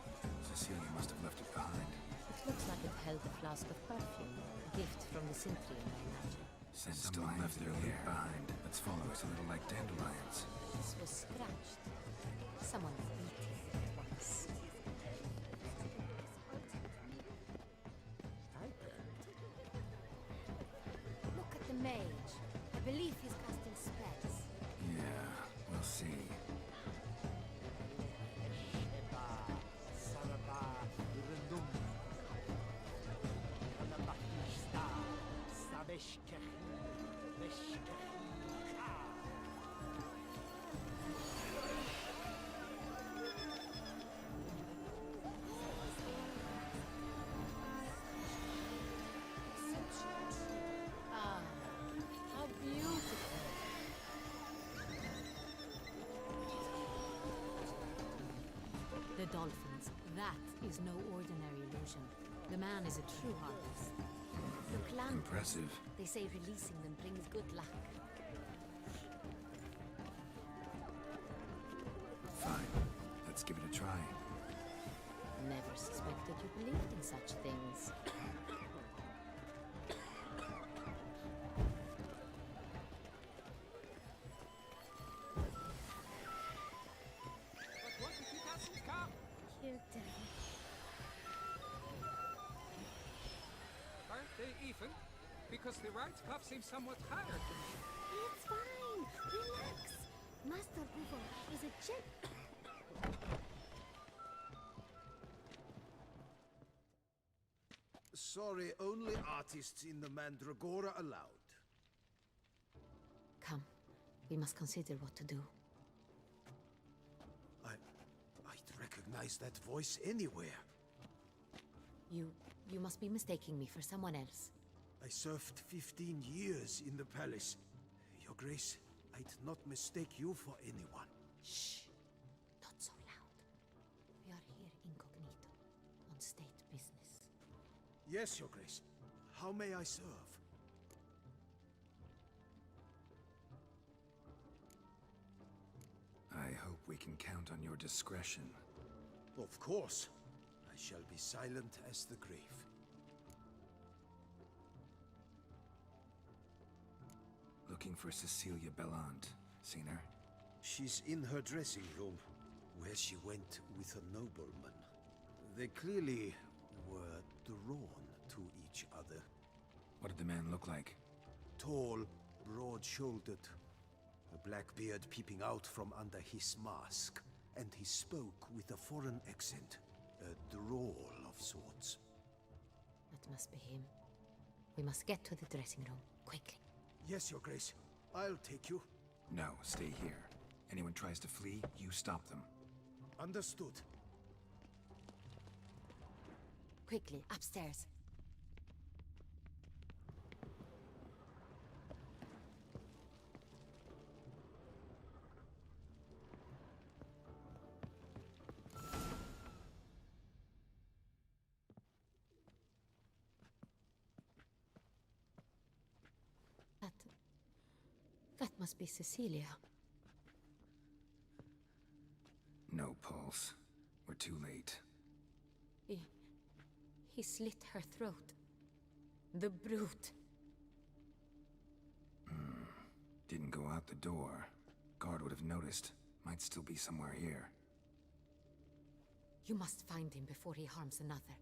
Cecilia must have left it behind. It looks like it held a flask of perfume. A gift from the Cintrian, I imagine. Someone left their leaf behind. Let's follow. It's a little like dandelions. This was scratched. Someone beat it once. Look at the mage. I believe he's casting spells. Yeah, we'll see. Ah, how beautiful. The dolphins. That is no ordinary illusion. The man is a true artist. The plant. Impressive. They say releasing them brings good luck. Fine. Let's give it a try. Never suspected you believed in such things. But what if he doesn't come? You devil. Aren't they even? Because the right cuff seems somewhat higher to me. It's fine. Relax. Master Bouveau is a gent. Sorry, only artists in the Mandragora allowed. Come, we must consider what to do. I'd recognize that voice anywhere. You must be mistaking me for someone else. I served 15 years in the palace. Your Grace, I'd not mistake you for anyone. Shh! Not so loud. We are here incognito, on state business. Yes, Your Grace. How may I serve? I hope we can count on your discretion. Of course. I shall be silent as the grave. Looking for Cecilia Bellant. Seen her? She's in her dressing room, where she went with a nobleman. They clearly were drawn to each other. What did the man look like? Tall, broad-shouldered, a black beard peeping out from under his mask, and he spoke with a foreign accent, a drawl of sorts. That must be him. We must get to the dressing room, quickly. Yes, Your Grace. I'll take you. No, stay here. Anyone tries to flee, you stop them. Understood. Quickly, upstairs. That must be Cecilia. No pulse. We're too late. He slit her throat. The brute. Didn't go out the door. Guard would have noticed. Might still be somewhere here. You must find him before he harms another.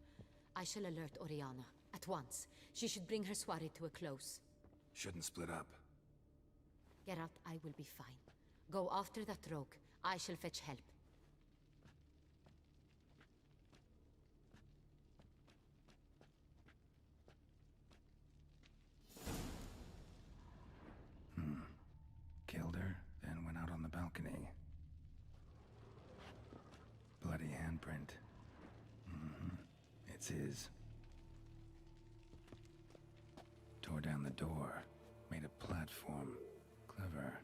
I shall alert Oriana at once. She should bring her soirée to a close. Shouldn't split up. Geralt, I will be fine. Go after that rogue. I shall fetch help. Killed her, then went out on the balcony. Bloody handprint. It's his. Tore down the door. Made a platform. Clever.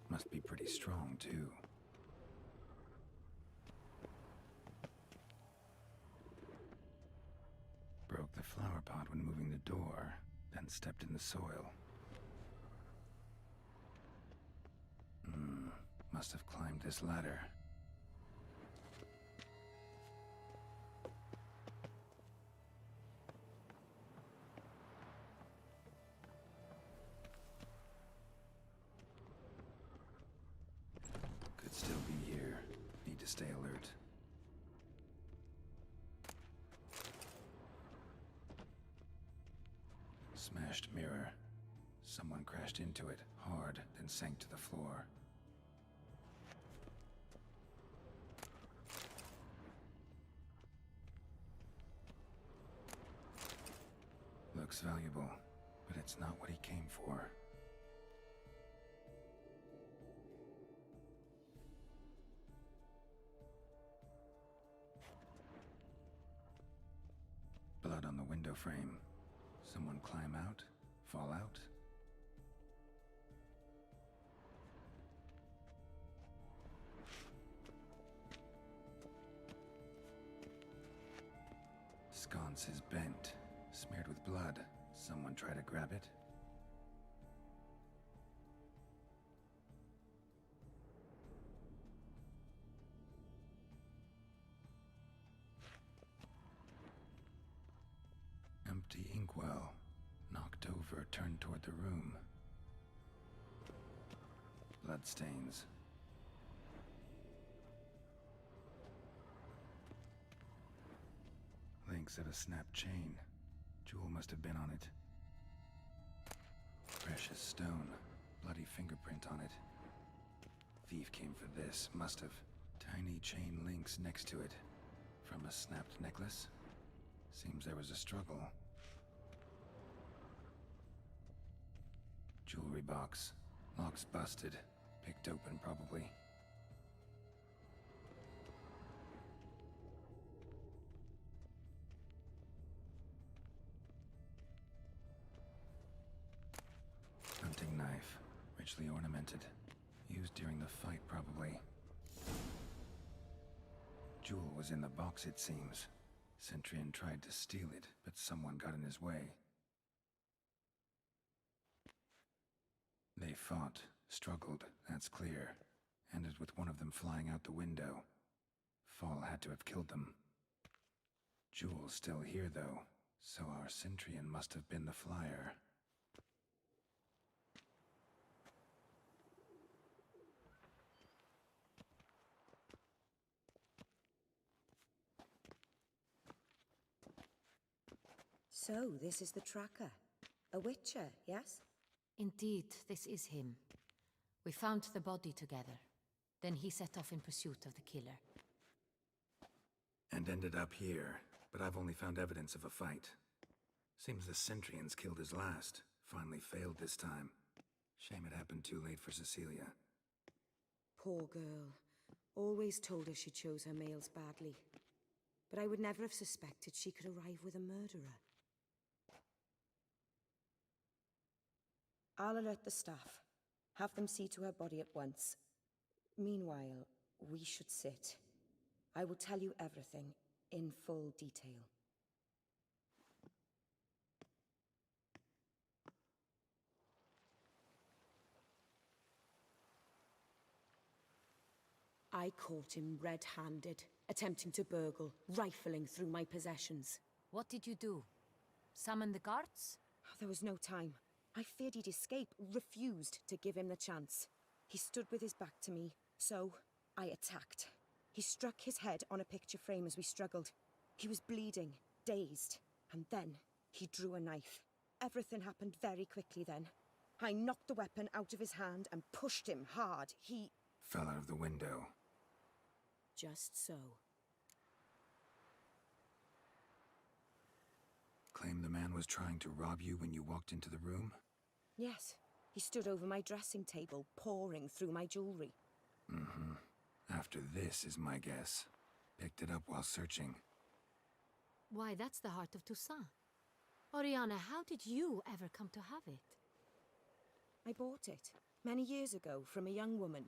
Must be pretty strong, too. Broke the flower pot when moving the door, then stepped in the soil. Must have climbed this ladder. Could still be here. Need to stay alert. Smashed mirror. Someone crashed into it, hard, then sank to the floor. Looks valuable. but it's not what he came for. Blood on the window frame. Someone climb out? Fall out? Sconce is bent, smeared with blood. Someone try to grab it? Empty inkwell. Knocked over, turned toward the room. Bloodstains. Links of a snapped chain. Jewel must have been on it. Precious stone. Bloody fingerprint on it. Thief came for this, must have. Tiny chain links next to it. From a snapped necklace? Seems there was a struggle. Jewelry box. Lock's busted. Picked open, probably. Hunting knife. Richly ornamented. Used during the fight, probably. Jewel was in the box, it seems. Centurion tried to steal it, but someone got in his way. They fought, struggled, that's clear. Ended with one of them flying out the window. Fall had to have killed them. Jewel's still here, though, so our Centurion must have been the flyer. So, this is the tracker. A witcher, yes? Indeed, this is him. We found the body together. Then he set off in pursuit of the killer. And ended up here, but I've only found evidence of a fight. Seems the Centurions killed his last. Finally failed this time. Shame it happened too late for Cecilia. Poor girl. Always told her she chose her males badly. But I would never have suspected she could arrive with a murderer. I'll alert the staff. Have them see to her body at once. Meanwhile, we should sit. I will tell you everything, in full detail. I caught him red-handed, attempting to burgle, rifling through my possessions. What did you do? Summon the guards? There was no time. I feared he'd escape, refused to give him the chance. He stood with his back to me, so I attacked. He struck his head on a picture frame as we struggled. He was bleeding, dazed, and then he drew a knife. Everything happened very quickly then. I knocked the weapon out of his hand and pushed him hard. He fell out of the window. Just so. Claim the man was trying to rob you when you walked into the room? Yes. He stood over my dressing table, pouring through my jewelry. Mm-hmm. After this is my guess. Picked it up while searching. Why, that's the heart of Toussaint. Oriana, how did you ever come to have it? I bought it, many years ago, from a young woman.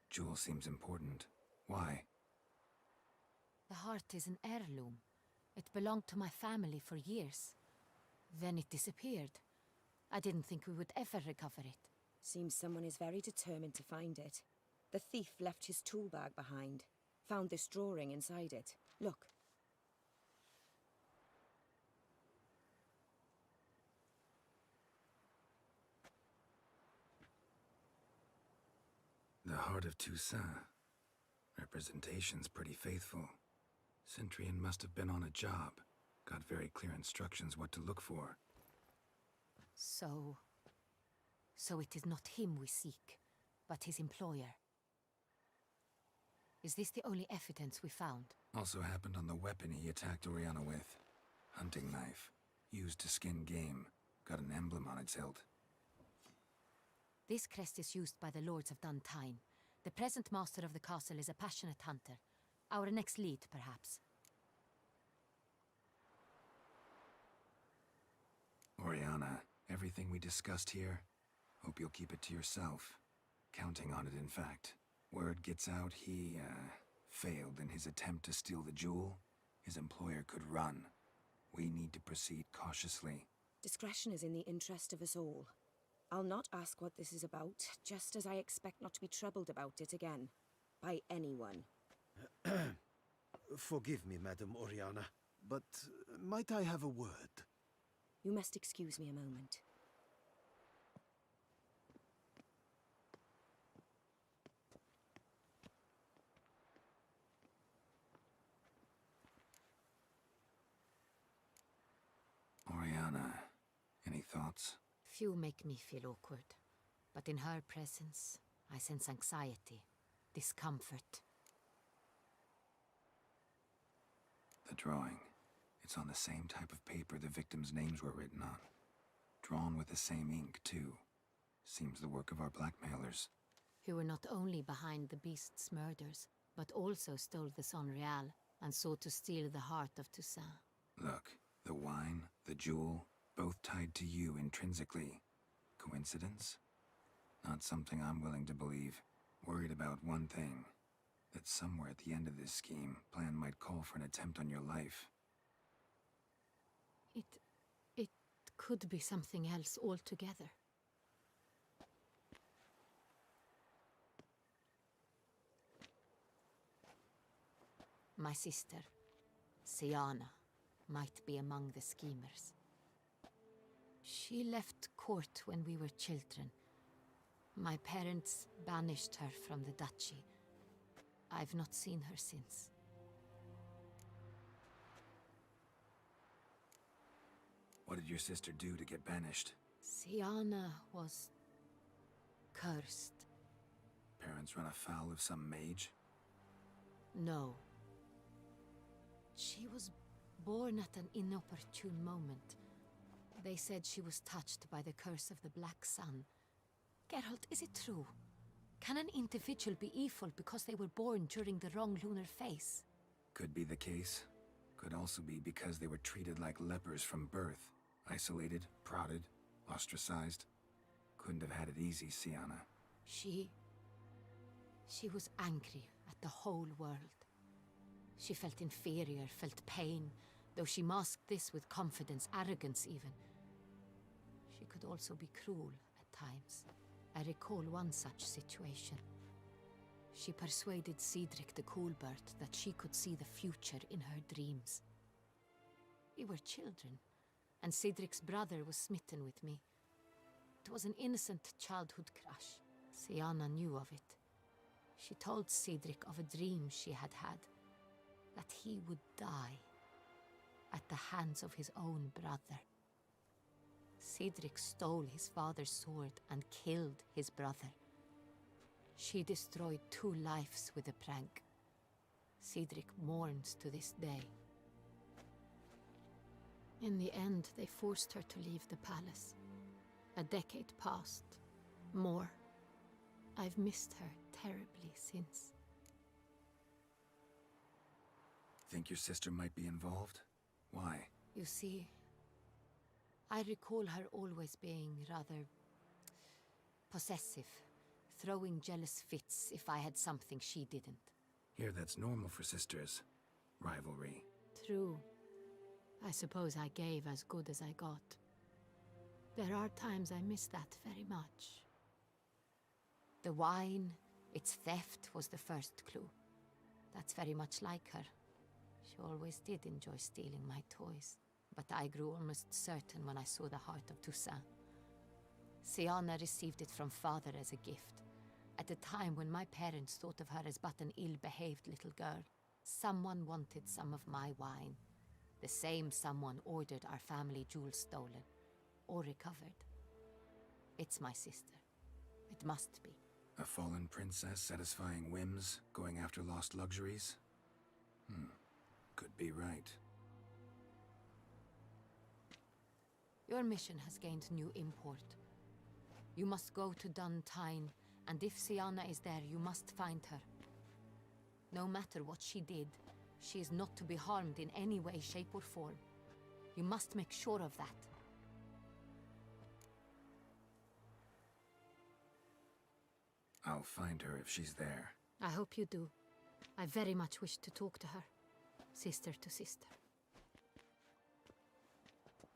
Jewel seems important. Why? The heart is an heirloom. It belonged to my family for years. Then it disappeared. I didn't think we would ever recover it. Seems someone is very determined to find it. The thief left his tool bag behind. Found this drawing inside it. Look. The heart of Toussaint. Representation's pretty faithful. Centurion must have been on a job. Got very clear instructions what to look for. So it is not him we seek, but his employer. Is this the only evidence we found? Also happened on the weapon he attacked Oriana with. Hunting knife. Used to skin game. Got an emblem on its hilt. This crest is used by the Lords of Duntine. The present master of the castle is a passionate hunter. Our next lead, perhaps. Oriana, everything we discussed here, hope you'll keep it to yourself. Counting on it, in fact. Word gets out he, failed in his attempt to steal the jewel. His employer could run. We need to proceed cautiously. Discretion is in the interest of us all. I'll not ask what this is about, just as I expect not to be troubled about it again. By anyone. Forgive me, Madam Oriana, but might I have a word? You must excuse me a moment. Oriana, any thoughts? Few make me feel awkward, but in her presence, I sense anxiety, discomfort. The drawing. It's on the same type of paper the victims' names were written on. Drawn with the same ink, too. Seems the work of our blackmailers. Who were not only behind the beast's murders, but also stole the Son Real and sought to steal the heart of Toussaint. Look, the wine, the jewel, both tied to you intrinsically. Coincidence? Not something I'm willing to believe. Worried about one thing. That somewhere at the end of this scheme, plan might call for an attempt on your life. It could be something else altogether. My sister, Siana, might be among the schemers. She left court when we were children. My parents banished her from the duchy. I've not seen her since. What did your sister do to get banished? Siana was cursed. Parents run afoul of some mage? No. She was born at an inopportune moment. They said she was touched by the curse of the Black Sun. Geralt, is it true? Can an individual be evil because they were born during the wrong lunar phase? Could be the case. Could also be because they were treated like lepers from birth. Isolated, prodded, ostracized. Couldn't have had it easy, Siana. She was angry at the whole world. She felt inferior, felt pain, though she masked this with confidence, arrogance even. She could also be cruel at times. I recall one such situation. She persuaded Cedric the Coolbird that she could see the future in her dreams. We were children, and Cedric's brother was smitten with me. It was an innocent childhood crush. Siana knew of it. She told Cedric of a dream she had had, that he would die at the hands of his own brother. Cedric stole his father's sword and killed his brother. She destroyed 2 lives with a prank. Cedric mourns to this day. In the end, they forced her to leave the palace. A decade passed. More. I've missed her terribly since. Think your sister might be involved? Why? You see, I recall her always being rather possessive, throwing jealous fits if I had something she didn't. Here, that's normal for sisters. Rivalry. True. I suppose I gave as good as I got. There are times I miss that very much. The wine, its theft, was the first clue. That's very much like her. She always did enjoy stealing my toys, but I grew almost certain when I saw the heart of Toussaint. Siana received it from father as a gift, at a time when my parents thought of her as but an ill-behaved little girl. Someone wanted some of my wine. The same someone ordered our family jewels stolen, or recovered. It's my sister. It must be. A fallen princess satisfying whims, going after lost luxuries? Could be right. Your mission has gained new import. You must go to Duntine, and if Siana is there, you must find her. No matter what she did, she is not to be harmed in any way, shape, or form. You must make sure of that. I'll find her if she's there. I hope you do. I very much wish to talk to her. Sister to sister.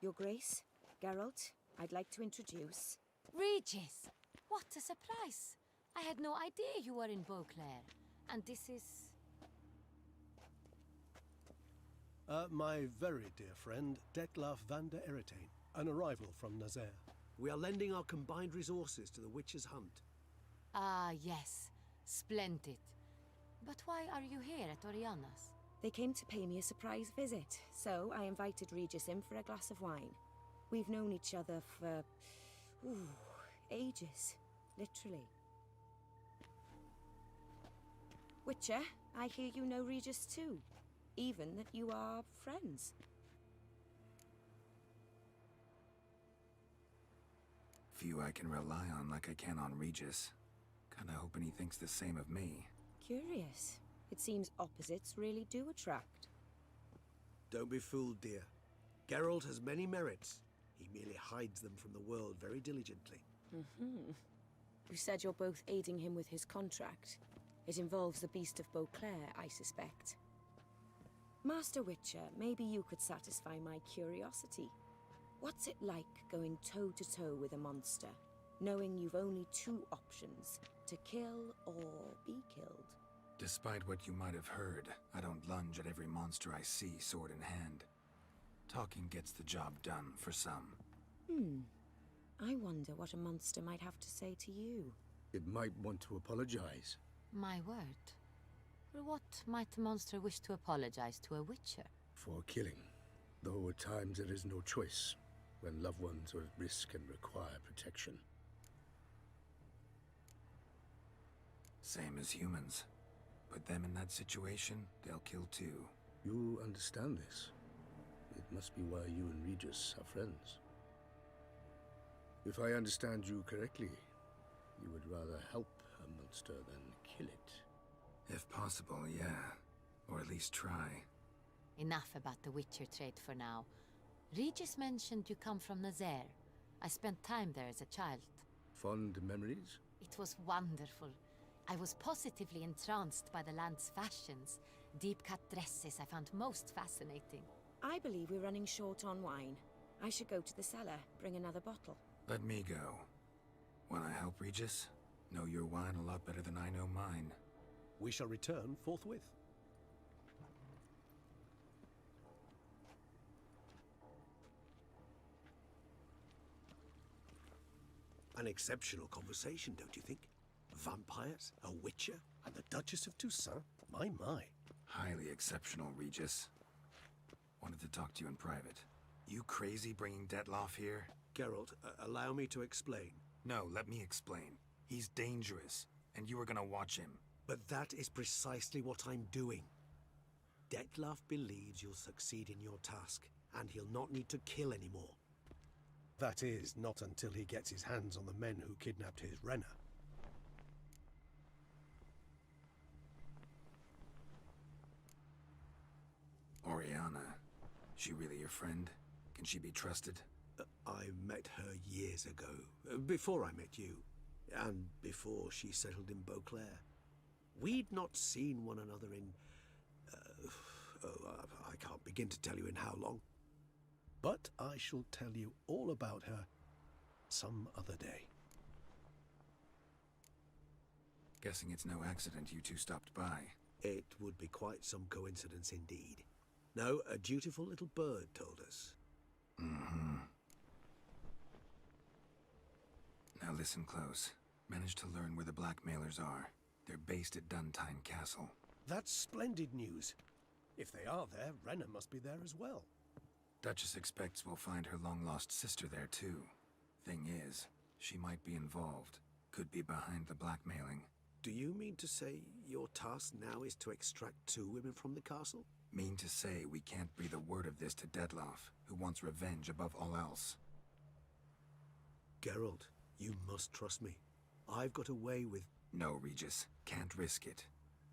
Your Grace, Geralt, I'd like to introduce... Regis! What a surprise! I had no idea you were in Beauclair. And this is... My very dear friend, Detlaf van der Eretain, an arrival from Nazaire. We are lending our combined resources to the Witcher's Hunt. Ah, yes. Splendid. But why are you here at Oriana's? They came to pay me a surprise visit, so I invited Regis in for a glass of wine. We've known each other for... ages. Literally. Witcher, I hear you know Regis too. Even that you are friends. Few I can rely on like I can on Regis. Kinda hoping he thinks the same of me. Curious. It seems opposites really do attract. Don't be fooled, dear. Geralt has many merits. He merely hides them from the world very diligently. You said you're both aiding him with his contract. It involves the Beast of Beauclair, I suspect. Master Witcher, maybe you could satisfy my curiosity. What's it like going toe-to-toe with a monster, knowing you've only two options, to kill or be killed? Despite what you might have heard, I don't lunge at every monster I see sword in hand. Talking gets the job done for some. I wonder what a monster might have to say to you. It might want to apologize. My word. For what might a monster wish to apologize to a witcher? For killing. Though at times there is no choice, when loved ones are at risk and require protection. Same as humans. Put them in that situation, they'll kill too. You understand this. It must be why you and Regis are friends. If I understand you correctly, you would rather help a monster than kill it. If possible, yeah. Or at least try. Enough about the witcher trade for now. Regis mentioned you come from Nazaire. I spent time there as a child. Fond memories? It was wonderful. I was positively entranced by the land's fashions. Deep-cut dresses I found most fascinating. I believe we're running short on wine. I should go to the cellar, bring another bottle. Let me go. Wanna help, Regis? Know your wine a lot better than I know mine. We shall return forthwith. An exceptional conversation, don't you think? Vampires, a witcher, And the Duchess of Toussaint? My, my. Highly exceptional, Regis. Wanted to talk to you in private. You crazy bringing Detlaf here? Geralt, allow me to explain. No, let me explain. He's dangerous, and you are gonna watch him. But that is precisely what I'm doing. Detlaf believes you'll succeed in your task, and he'll not need to kill anymore. That is, not until he gets his hands on the men who kidnapped his Renner. Oriana, she really your friend? Can she be trusted? I met her years ago, before I met you, and before she settled in Beauclair. We'd not seen one another in... I can't begin to tell you in how long. But I shall tell you all about her some other day. Guessing it's no accident you two stopped by. It would be quite some coincidence indeed. No, a dutiful little bird told us. Now listen close. Managed to learn where the blackmailers are. They're based at Duntine Castle. That's splendid news. If they are there, Renner must be there as well. Duchess expects we'll find her long-lost sister there too. Thing is, she might be involved. Could be behind the blackmailing. Do you mean to say your task now is to extract 2 women from the castle? Mean to say we can't breathe a word of this to Dettlaff, who wants revenge above all else. Geralt, you must trust me. I've got a way with... No, Regis. Can't risk it.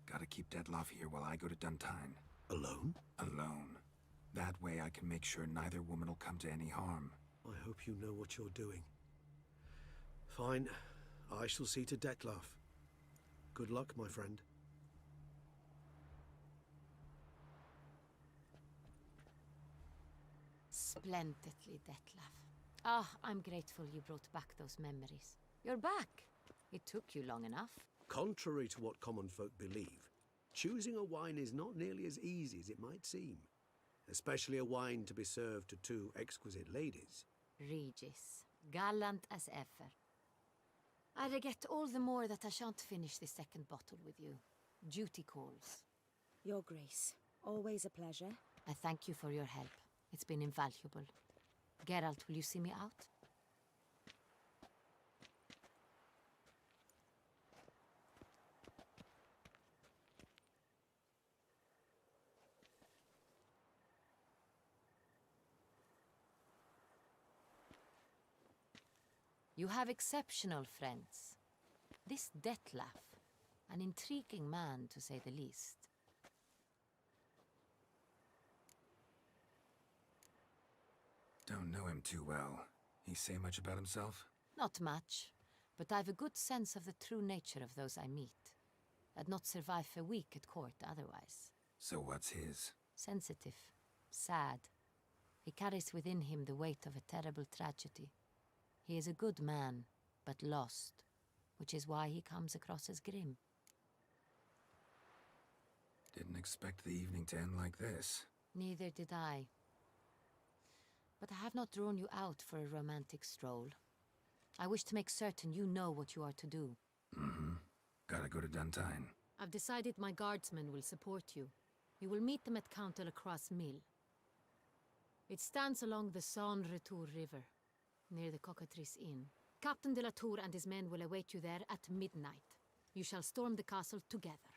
Gotta keep Dettlaff here while I go to Duntine. Alone? Alone. That way I can make sure neither woman will come to any harm. I hope you know what you're doing. Fine. I shall see to Dettlaff. Good luck, my friend. Splendidly, Dettlaff. Ah, I'm grateful you brought back those memories. You're back. It took you long enough. Contrary to what common folk believe, choosing a wine is not nearly as easy as it might seem. Especially a wine to be served to two exquisite ladies. Regis, gallant as ever. I regret all the more that I shan't finish the second bottle with you. Duty calls. Your Grace, always a pleasure. I thank you for your help. It's been invaluable. Geralt, will you see me out? You have exceptional friends. This Dettlaff, an intriguing man to say the least. Don't know him too well. He say much about himself? Not much, but I've a good sense of the true nature of those I meet. I'd not survive a week at court otherwise. So what's his? Sensitive, sad. He carries within him the weight of a terrible tragedy. He is a good man, but lost, which is why he comes across as grim. Didn't expect the evening to end like this. Neither did I. But I have not drawn you out for a romantic stroll. I wish to make certain you know what you are to do. Mm-hmm. Gotta go to Duntine. I've decided my guardsmen will support you. You will meet them at Count de la Croix's mill. It stands along the Saône-Retour River, near the Cockatrice Inn. Captain de la Tour and his men will await you there at midnight. You shall storm the castle together.